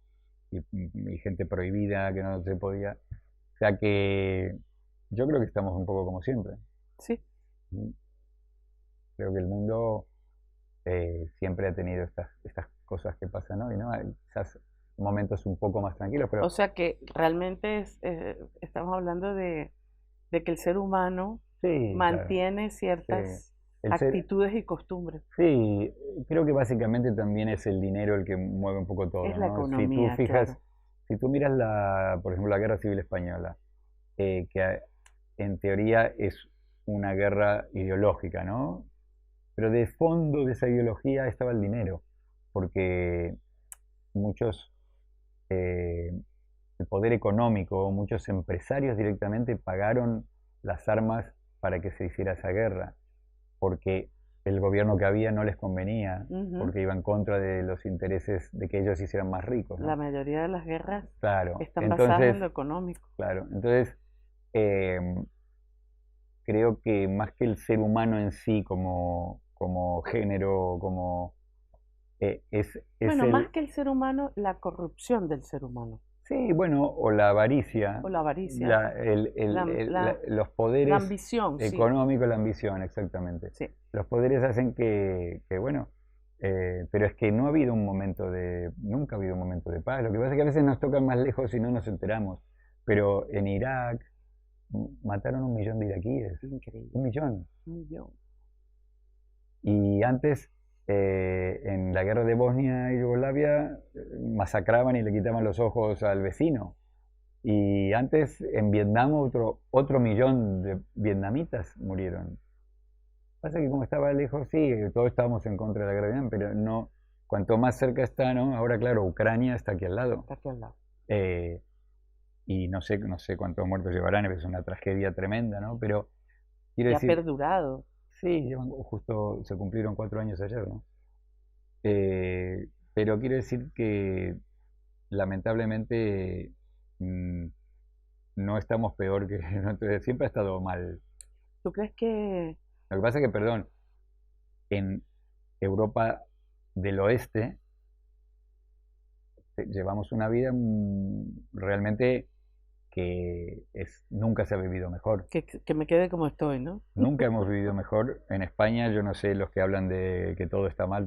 gente prohibida que no se podía. O sea que yo creo que estamos un poco como siempre.
Sí.
Creo que el mundo siempre ha tenido estas cosas que pasan hoy, ¿no? Hay quizás momentos un poco más tranquilos, pero...
O sea que realmente estamos hablando de que el ser humano
sí,
mantiene
claro,
ciertas
sí.
actitudes y costumbres.
Sí, creo que básicamente también es el dinero el que mueve un poco todo,
Es la
¿no?
economía,
Si tú fijas,
claro.
si tú miras por ejemplo, la Guerra Civil Española, que en teoría es una guerra ideológica, ¿no? Pero de fondo de esa ideología estaba el dinero, porque muchos, el poder económico, muchos empresarios directamente pagaron las armas para que se hiciera esa guerra, porque el gobierno que había no les convenía, porque iba en contra de los intereses de que ellos se hicieran más ricos, ¿no?
La mayoría de las guerras
Claro,
están basadas en lo económico.
Claro, entonces creo que más que el ser humano en sí como género, como
bueno, más que el ser humano, la corrupción del ser humano.
Sí, bueno, o la avaricia.
O la avaricia.
Los poderes
la ambición,
económicos, sí. La ambición, exactamente.
Sí.
Los poderes hacen que bueno, pero es que no ha habido nunca ha habido un momento de paz. Lo que pasa es que a veces nos tocan más lejos y no nos enteramos. Pero en Irak mataron 1 millón de iraquíes.
Increíble.
1 millón.
1 millón.
Y antes, en la guerra de Bosnia y Yugoslavia, masacraban y le quitaban los ojos al vecino. Y antes, en Vietnam, otro millón de vietnamitas murieron. Pasa que como estaba lejos, sí, todos estábamos en contra de la guerra de Vietnam, pero no, cuanto más cerca está, ¿no? Ahora, claro, Ucrania está aquí al lado.
Está aquí al lado.
Y no sé cuántos muertos llevarán, es una tragedia tremenda, ¿no? Pero quiero decir...
ha perdurado.
Sí, justo se cumplieron 4 años ayer, ¿no? Pero quiero decir que lamentablemente no estamos peor que... siempre ha estado mal.
¿Tú crees que...?
Lo que pasa es que, perdón, en Europa del Oeste llevamos una vida realmente que nunca se ha vivido mejor.
Que me quede como estoy, ¿no?
Nunca hemos vivido mejor. En España, yo no sé, los que hablan de que todo está mal.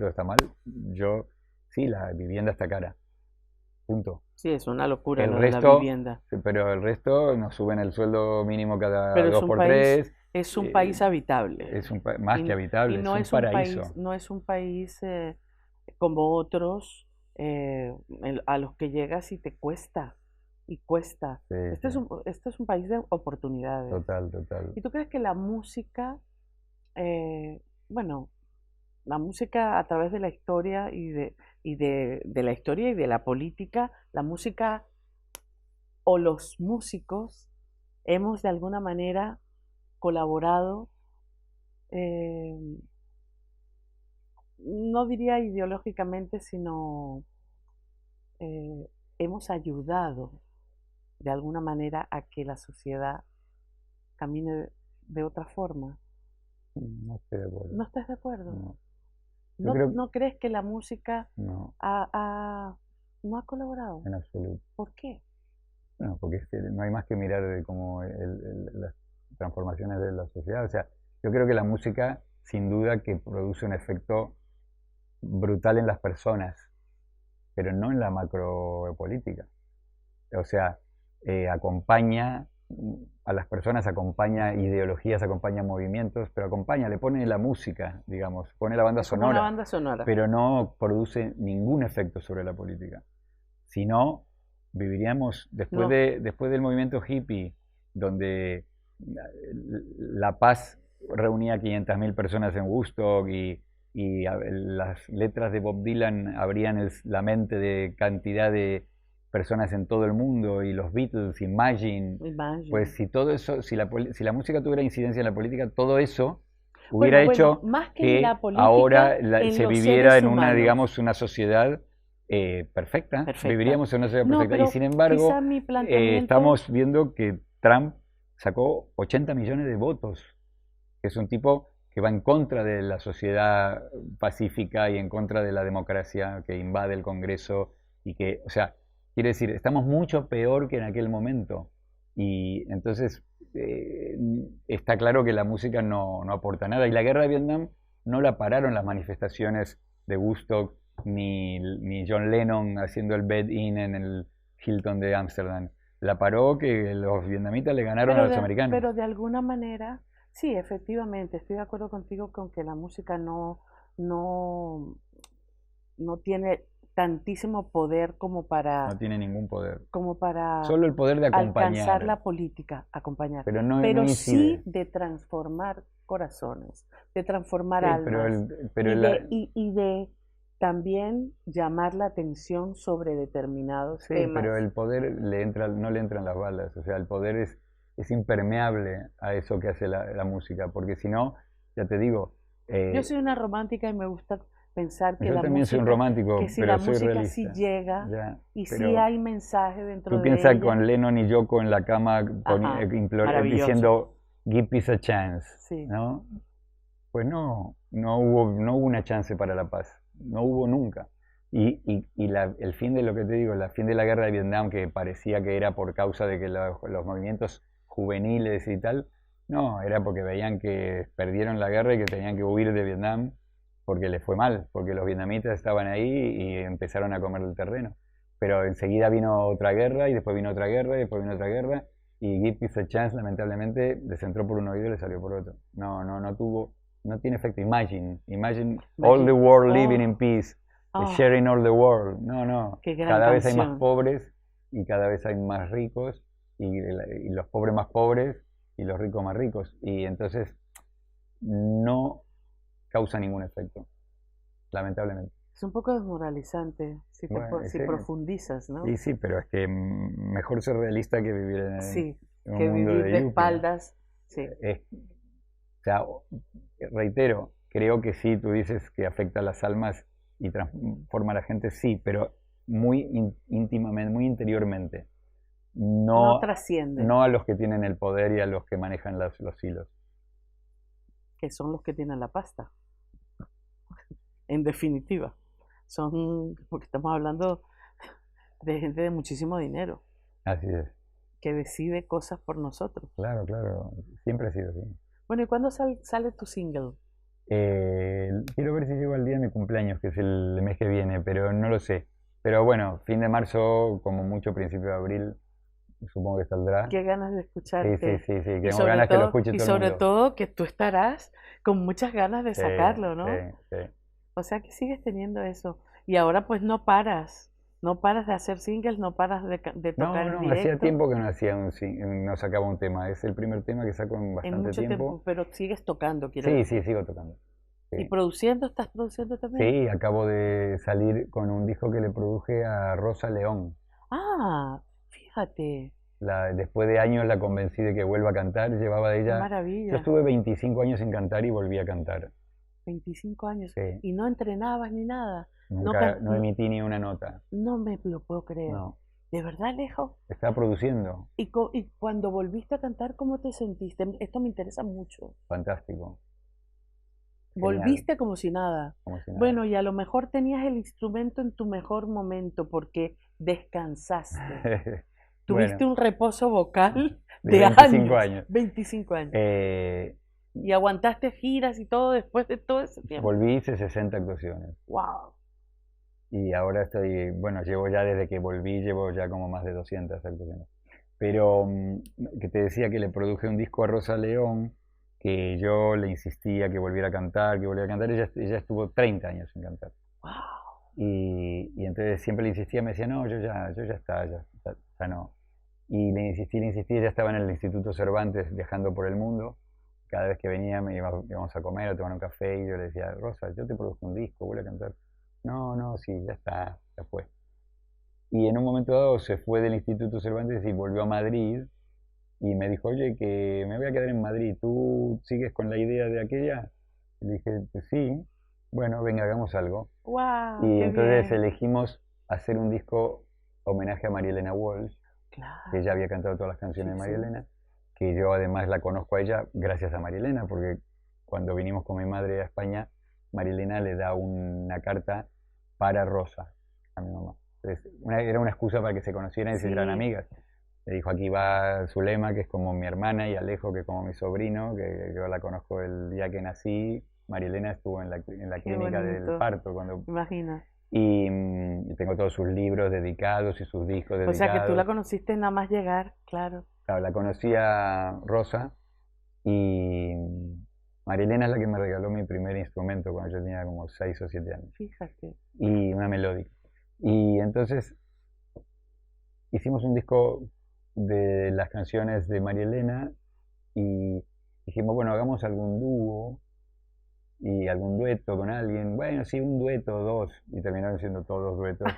Yo, sí, la vivienda está cara. Punto.
Sí, es una locura
el
resto, la vivienda.
Pero el resto nos suben el sueldo mínimo cada 2 por 3.
Es un país habitable.
Es más que habitable,
y no
es un paraíso.
No es un país como otros a los que llegas y te cuesta. Y cuesta.
Sí,
este es un país de oportunidades.
Total.
¿Y tú crees que la música, bueno, la música a través de la historia y de la historia y de la política, la música o los músicos hemos de alguna manera colaborado, no diría ideológicamente, sino hemos ayudado de alguna manera a que la sociedad camine de otra forma?
No estoy de acuerdo.
¿No estás de acuerdo?
No.
¿No crees que la música
no
ha colaborado?
En absoluto.
¿Por qué?
No, porque no hay más que mirar como las transformaciones de la sociedad. O sea, yo creo que la música, sin duda, que produce un efecto brutal en las personas, pero no en la macropolítica. O sea, acompaña a las personas, acompaña ideologías, acompaña movimientos, pero le pone la música, digamos, pone la banda sonora,
una banda sonora,
pero no produce ningún efecto sobre la política. Si no, viviríamos después del movimiento hippie, donde La Paz reunía 500.000 personas en Woodstock y las letras de Bob Dylan abrían la mente de cantidad de personas en todo el mundo, y los Beatles, Imagine. Pues si todo eso, si la música tuviera incidencia en la política, todo eso hubiera hecho
más que en la política,
ahora
en
se
los
viviera
seres
en una,
humanos.
digamos, una sociedad perfecta,
Perfecta.
viviríamos en una sociedad
No,
perfecta. Y
pero
sin embargo,
quizá mi planteamiento...
estamos viendo que Trump sacó 80 millones de votos, que es un tipo que va en contra de la sociedad pacífica y en contra de la democracia que invade el Congreso y que, o sea, quiere decir, estamos mucho peor que en aquel momento. Y entonces está claro que la música no aporta nada. Y la guerra de Vietnam no la pararon las manifestaciones de Woodstock ni John Lennon haciendo el bed-in en el Hilton de Ámsterdam. La paró que los vietnamitas le ganaron a los americanos.
Pero de alguna manera, sí, efectivamente, estoy de acuerdo contigo con que la música no, no tiene tantísimo poder
No tiene ningún poder.
como para
Solo el poder de
alcanzar
acompañar,
la política, acompañar,
pero no
pero sí
incide.
de transformar corazones, de transformar
Sí,
almas
pero
y de también llamar la atención sobre determinados
sí,
temas.
pero el poder no le entran las balas. O sea, el poder es impermeable a eso que hace la música, porque si no, ya te digo,
Yo soy una romántica y me gusta pensar que
yo
la
también soy un
música,
romántico,
que si
pero
la
soy
música sí
realista.
llega
Ya,
y sí
pero
hay mensaje dentro
tú
de
piensas
ella,
con Lennon y Yoko en la cama
ajá, maravilloso,
diciendo Give peace a chance,
sí.
¿no? Pues no hubo una chance para la paz, no hubo nunca. Y el fin de lo que te digo, el fin de la guerra de Vietnam, que parecía que era por causa de que los movimientos juveniles y tal, no, era porque veían que perdieron la guerra y que tenían que huir de Vietnam porque les fue mal, porque los vietnamitas estaban ahí y empezaron a comer el terreno. Pero enseguida vino otra guerra y después vino otra guerra y después vino otra guerra y Give Peace a Chance lamentablemente les entró por un oído y les salió por otro. No tiene efecto. Imagine all the world living in peace,
Oh,
sharing all the world. No.
qué gran
Cada vez hay más
canción.
pobres y cada vez hay más ricos y los pobres más pobres y los ricos más ricos. Y entonces no causa ningún efecto, lamentablemente.
Es un poco desmoralizante
Bueno,
si profundizas, ¿no?
y sí, pero es que mejor ser realista que vivir
Sí,
en
que
un mundo
vivir
de
de
yuppie, ¿no?
espaldas, sí.
O sea, reitero, creo que sí, tú dices que afecta a las almas y transforma a la gente, sí, pero muy íntimamente, muy interiormente.
No
No,
trasciende,
no a los que tienen el poder y a los que manejan los hilos.
que son los que tienen la pasta, en definitiva. Son, porque estamos hablando de gente de muchísimo dinero,
Así es.
que decide cosas por nosotros.
Claro, siempre ha sido así.
Bueno, ¿y cuándo sale tu single?
Quiero ver si llego al día de mi cumpleaños, que es el mes que viene, pero no lo sé. Pero bueno, fin de marzo, como mucho principio de abril, supongo que saldrá.
Qué ganas de
Sí,
escucharte.
tengo ganas que lo escuche
Y
todo el
sobre
mundo.
todo que tú estarás con muchas ganas de
Sí,
sacarlo, ¿no?
sí.
O sea que sigues teniendo eso. Y ahora pues no paras de hacer singles, no paras de tocar en
No, hacía
directo
tiempo que no sacaba un tema. Es el primer tema que saco en
en
bastante
mucho tiempo,
tiempo.
pero sigues tocando, quiero
Sí,
decir.
sigo tocando.
¿Y
Sí.
produciendo? ¿Estás produciendo también?
Sí, acabo de salir con un disco que le produje a Rosa León.
Ah, fíjate,
Después de años la convencí de que vuelva a cantar. Llevaba de
qué
ella. Yo
maravilla.
estuve 25 años sin cantar y volví a cantar.
25 años.
Sí,
Y no entrenabas ni nada. No,
nunca, no emití ni una nota.
no me lo puedo creer.
No,
¿De verdad, Alejo?
estaba produciendo.
Y cuando volviste a cantar, ¿cómo te sentiste? Esto me interesa mucho.
Fantástico. Genial,
Volviste como si nada.
como si nada.
Bueno, y a lo mejor tenías el instrumento en tu mejor momento porque descansaste.
Bueno,
Tuviste un reposo vocal
de
de
25
años,
años.
25 años.
Eh,
Y aguantaste giras y todo después de todo ese tiempo.
Volví, hice 60 actuaciones.
¡Wow!
Y ahora bueno, llevo ya desde que volví, llevo ya como más de 200 actuaciones. Pero que te decía que le produje un disco a Rosa León, que yo le insistía que volviera a cantar, ella estuvo 30 años sin cantar.
¡Wow!
Y entonces siempre le insistía, me decía, no, yo ya está, ya no. Y le insistí, ella estaba en el Instituto Cervantes viajando por el mundo. Cada vez que venía íbamos a comer, a tomar un café, y yo le decía, Rosa, yo te produjo un disco, vuelve a cantar. No, sí, ya está, ya fue. Y en un momento dado se fue del Instituto Cervantes y volvió a Madrid y me dijo, oye, que me voy a quedar en Madrid, ¿tú sigues con la idea de aquella? Y le dije, pues sí, bueno, venga, hagamos algo.
¡Wow!
Y
¡Qué
entonces
bien!
elegimos hacer un disco homenaje a María Elena Walsh, que
Claro,
ella había cantado todas las canciones
sí,
de María
sí.
Elena, que yo además la conozco a ella gracias a María Elena, porque cuando vinimos con mi madre a España, María Elena le da una carta para Rosa, a mi mamá. Entonces, era una excusa para que se conocieran y se hicieran
Sí,
amigas. Le dijo, aquí va Zulema, que es como mi hermana, y Alejo, que es como mi sobrino, que yo la conozco el día que nací. María Elena estuvo en la
qué
clínica del
bonito.
parto cuando,
Imagina.
y tengo todos sus libros dedicados y sus discos
O sea que tú la
dedicados.
conociste nada más llegar, claro.
Claro, la conocí a Rosa y María Elena es la que me regaló mi primer instrumento cuando yo tenía como 6 o 7 años,
Fíjate.
y una melódica. Y entonces hicimos un disco de las canciones de María Elena y dijimos, bueno, hagamos algún dúo y algún dueto con alguien. Bueno, sí, un dueto, dos, y terminaron siendo todos duetos.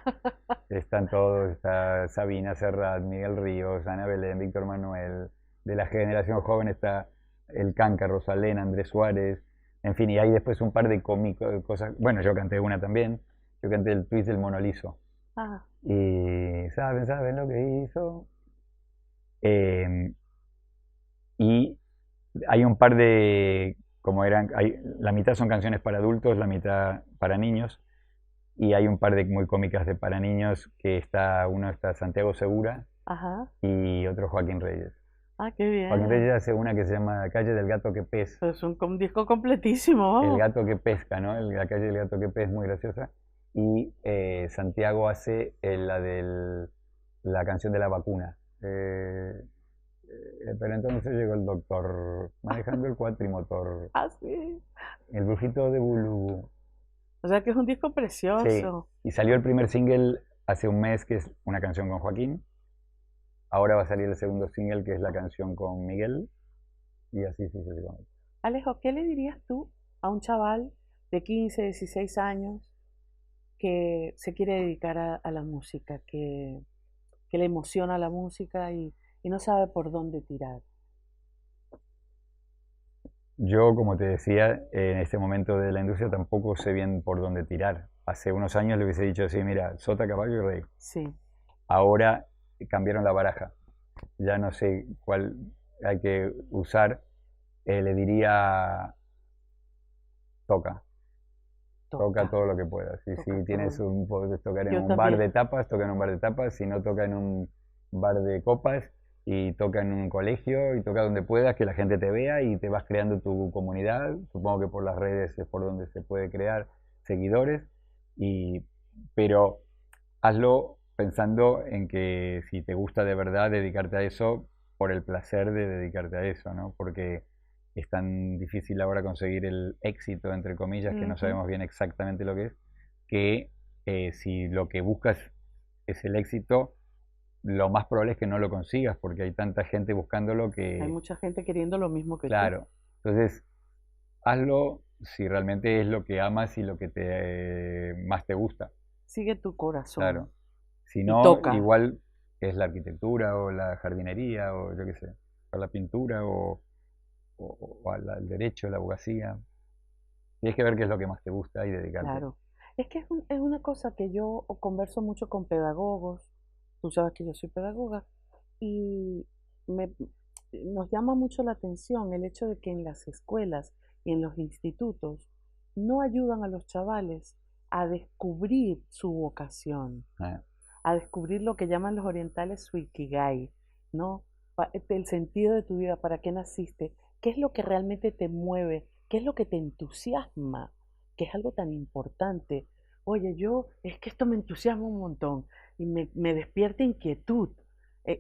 Están todos, está Sabina Serrat, Miguel Ríos, Ana Belén, Víctor Manuel. De la generación joven está El Canca, Rosalén, Andrés Suárez, en fin, y hay después un par de cosas. Bueno, yo canté una también, yo canté el twist del Mono Liso.
Ah,
Y saben lo que hizo. Eh, y hay un par de, como eran, la mitad son canciones para adultos, la mitad para niños, y hay un par de muy cómicas de para niños, que uno está Santiago Segura
ajá.
y otro Joaquín Reyes.
Ah, qué
Joaquín
bien.
Reyes hace una que se llama Calle del Gato que Pez,
Pero es un disco completísimo,
el
vamos.
gato que pesca, ¿no? La Calle del Gato que Pez, muy graciosa. Y Santiago hace la canción de la vacuna. Pero entonces llegó el doctor manejando el cuatrimotor,
Ah, sí.
el brujito de Bulu.
O sea que es un disco
Sí,
precioso.
y salió el primer single hace un mes, que es una canción con Joaquín. Ahora va a salir el segundo single, que es la canción con Miguel, y así sucesivamente.
Alejo, ¿qué le dirías tú a un chaval de 15, 16 años que se quiere dedicar a la música, que le emociona la música y no sabe por dónde tirar?
Yo, como te decía, en este momento de la industria tampoco sé bien por dónde tirar. Hace unos años le hubiese dicho así, mira, sota, caballo y rey.
Sí,
Ahora cambiaron la baraja. Ya no sé cuál hay que usar. Le diría, toca. Toca
toca,
todo lo que puedas. Y
toca
si tienes
todo.
puedes tocar en
Yo
un bar
también.
de tapas, toca en un bar de tapas. Si no, toca en un bar de copas, y toca en un colegio, y toca donde puedas, que la gente te vea, y te vas creando tu comunidad. Supongo que por las redes es por donde se puede crear seguidores. Y, pero hazlo pensando en que si te gusta de verdad dedicarte a eso, por el placer de dedicarte a eso, ¿no? Porque es tan difícil ahora conseguir el éxito, entre comillas, que no
Ujú.
sabemos bien exactamente lo que es, que si lo que buscas es el éxito, lo más probable es que no lo consigas, porque hay tanta gente buscándolo
Hay
que,
mucha gente queriendo lo mismo que tú.
claro. Entonces, hazlo si realmente es lo que amas y lo que más te gusta.
Sigue tu corazón
Claro. Si
y
no,
toca.
igual es la arquitectura o la jardinería o yo qué sé, o la pintura o el derecho, la abogacía. Tienes que ver qué es lo que más te gusta y dedicarte.
Claro. Es que es una cosa que yo converso mucho con pedagogos. Tú sabes que yo soy pedagoga y me, nos llama mucho la atención el hecho de que en las escuelas y en los institutos no ayudan a los chavales a descubrir su vocación,
Ah,
a descubrir lo que llaman los orientales su ikigai, ¿no? El sentido de tu vida, para qué naciste, qué es lo que realmente te mueve, qué es lo que te entusiasma, que es algo tan importante. Oye, es que esto me entusiasma un montón y me despierta inquietud.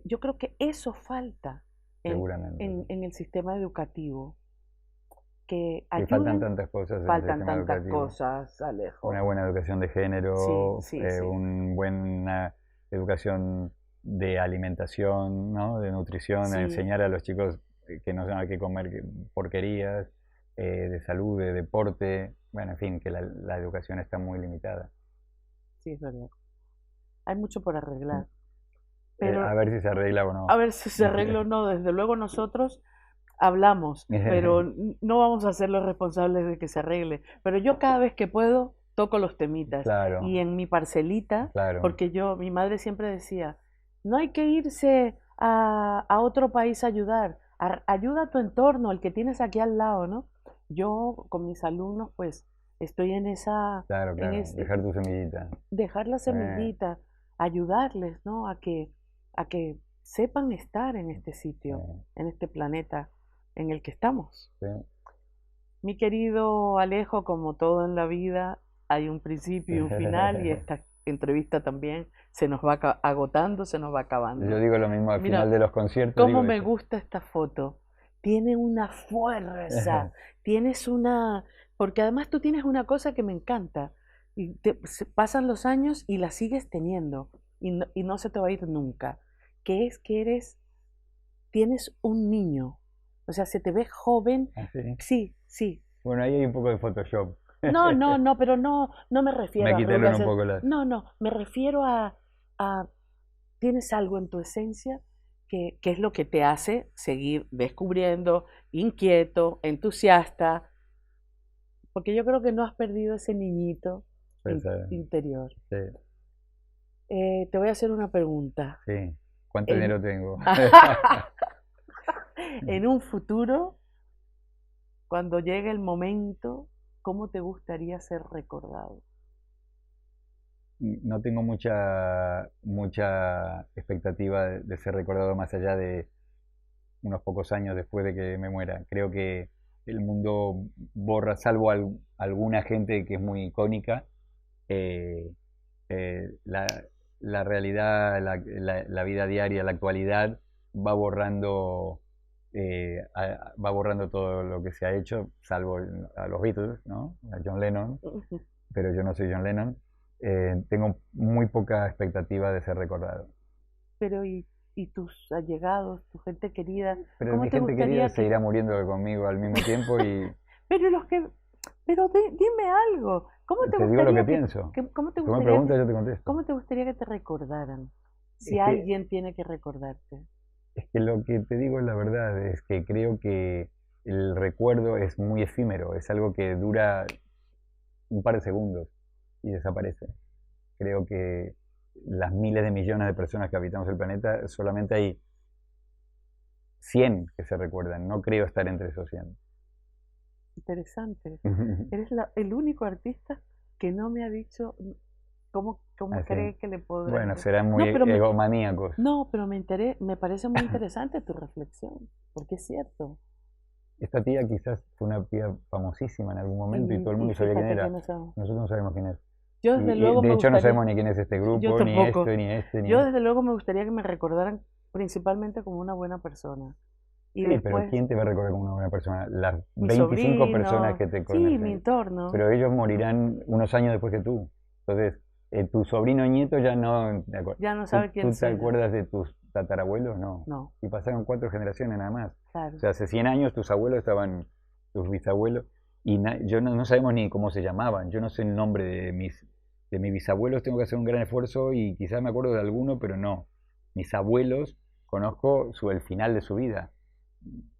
Yo creo que eso falta en,
seguramente. Sí.
en el sistema educativo, que
Y faltan
ayuden,
tantas cosas en el
faltan
sistema
tantas
educativo.
cosas,
Una
Alejo.
buena educación de
Sí,
género,
sí, sí,
una buena educación de alimentación, ¿no? De nutrición,
sí,
enseñar a los chicos que no saben qué comer porquerías, de salud, de deporte, bueno, en fin, que la educación está muy limitada.
sí, es verdad. Hay mucho por arreglar, pero
A ver si se arregla o
a
no.
ver si se arregla o no. Desde luego nosotros hablamos, pero no vamos a ser los responsables de que se arregle. Pero yo cada vez que puedo toco los temitas.
Claro,
Y en mi parcelita,
claro,
porque mi madre siempre decía, no hay que irse a otro país a ayudar, ayuda a tu entorno, el que tienes aquí al lado, ¿no? Yo con mis alumnos, pues, estoy en esa,
claro,
en
claro.
ese,
Dejar tu semillita.
dejar la
Eh,
semillita, ayudarles, ¿no? A que sepan estar en este sitio,
eh,
en este planeta en el que estamos.
sí.
Mi querido Alejo, como todo en la vida, hay un principio y un final y esta entrevista también se nos va agotando, se nos va
Yo
acabando.
digo lo mismo al final
Mira,
de los conciertos,
cómo
digo
me
eso.
gusta esta foto. Tiene una fuerza, tienes una... Porque además tú tienes una cosa que me encanta. Y pasan los años y la sigues teniendo y no se te va a ir nunca. Que es que tienes un niño. O sea, se te ve joven.
Así.
Sí, sí.
Bueno, ahí hay un poco de Photoshop.
No, no, no, pero no me
Me
refiero a
quitaron
arrugas.
un poco las...
No, no, me refiero a tienes algo en tu esencia que es lo que te hace seguir descubriendo, inquieto, entusiasta, porque yo creo que no has perdido ese niñito
Pues,
interior.
sí,
Te voy a hacer una pregunta.
sí. ¿Cuánto
En,
dinero tengo?
en un futuro, cuando llegue el momento, ¿cómo te gustaría ser recordado?
No tengo mucha expectativa de ser recordado más allá de unos pocos años después de que me muera. Creo que el mundo borra, salvo alguna gente que es muy icónica, eh, eh, la, la realidad, la vida diaria, la actualidad va borrando, va borrando todo lo que se ha hecho, salvo a los Beatles, ¿no? A John Lennon, pero yo no soy John Lennon. Tengo muy poca expectativa de ser recordado.
Pero y tus allegados, tu gente querida,
Pero
¿cómo
mi
te
gente querida
gustaría que...
seguirá muriendo conmigo al mismo tiempo y
Pero los que... Pero dime algo. ¿Cómo te
te digo lo que
gustaría
pienso.
cómo te
Tú me
gustaría
preguntas, yo te contesto.
cómo te gustaría que te recordaran? Si
Es que,
alguien tiene que recordarte.
es que lo que te digo es la verdad, es que creo que el recuerdo es muy efímero, es algo que dura un par de segundos y desaparece. Creo que las miles de millones de personas que habitamos el planeta, solamente hay 100 que se recuerdan. No creo estar entre esos 100.
Interesante. Eres el único artista que no me ha dicho cómo
Así.
cree que le podrán...
Bueno, serán muy
No, pero
egomaníacos.
no, pero me parece muy interesante tu reflexión, porque es cierto.
Esta tía quizás fue una tía famosísima en algún momento y todo el
Y
mundo sabía quién
fíjate que
era.
no sabemos.
Nosotros no sabemos quién es.
Yo desde
Y
luego
de
me
hecho no
gustaría,
sabemos ni quién es este
yo
grupo, ni
tampoco.
esto, ni este, ni
Yo
este.
desde luego me gustaría que me recordaran principalmente como una buena persona. Y
Sí, pero
después,
¿quién te va a recordar como una buena persona? Las
mi
25 personas
sobrino,
que te
sí, mi
conocen.
entorno.
Pero ellos morirán unos años después que tú. Entonces, tu sobrino nieto ya no...
Ya no
¿Tú,
sabe quién
tú te
soy yo.
acuerdas de tus tatarabuelos? No.
No,
Y pasaron 4 generaciones nada más. O
claro.
sea, hace 100 años tus abuelos estaban, tus bisabuelos, y yo no sabemos ni cómo se llamaban. Yo no sé el nombre de mis bisabuelos, tengo que hacer un gran esfuerzo y quizás me acuerdo de alguno, pero no. Mis abuelos, conozco el final de su vida.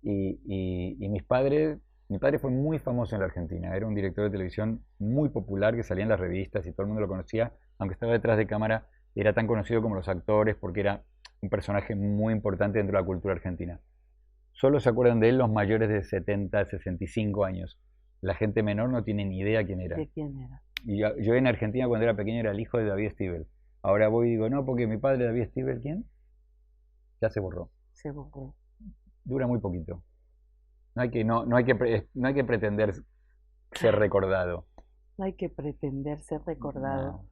Y mis padres, mi padre fue muy famoso en la Argentina, era un director de televisión muy popular que salía en las revistas y todo el mundo lo conocía, aunque estaba detrás de cámara, era tan conocido como los actores porque era un personaje muy importante dentro de la cultura argentina. Solo se acuerdan de él los mayores de 70, 65 años. La gente menor no tiene ni idea quién era.
¿De quién era?
Y yo en Argentina cuando era pequeño era el hijo de David Stiebel. Ahora voy y digo, no, porque mi padre David Stiebel, ¿quién? Ya se borró.
Se borró.
Dura muy poquito. No hay que pretender ser recordado.
No hay que pretender ser recordado.
No.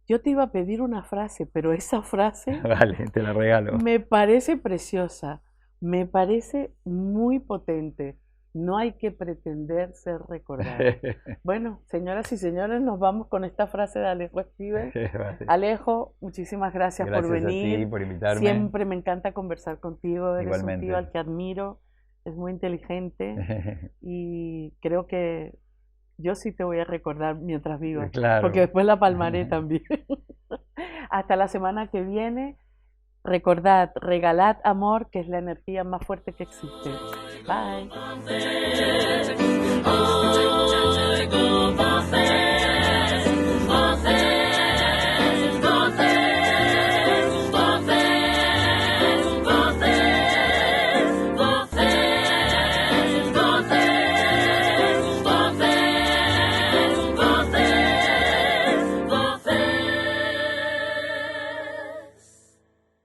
Yo te iba a pedir una frase, pero esa frase
Vale, te la regalo.
me parece preciosa, me parece muy potente. No hay que pretender ser recordado. Bueno, señoras y señores, nos vamos con esta frase de Alejo Stivel. Alejo, muchísimas gracias por
Gracias a ti
venir.
por invitarme.
Siempre me encanta conversar contigo. Eres un
Igualmente.
tío al que admiro. Es muy inteligente y creo que yo sí te voy a recordar mientras vivas,
Claro.
porque después la palmaré también. Hasta la semana que viene. Recordad, regalad amor, que es la energía más fuerte que existe. Bye.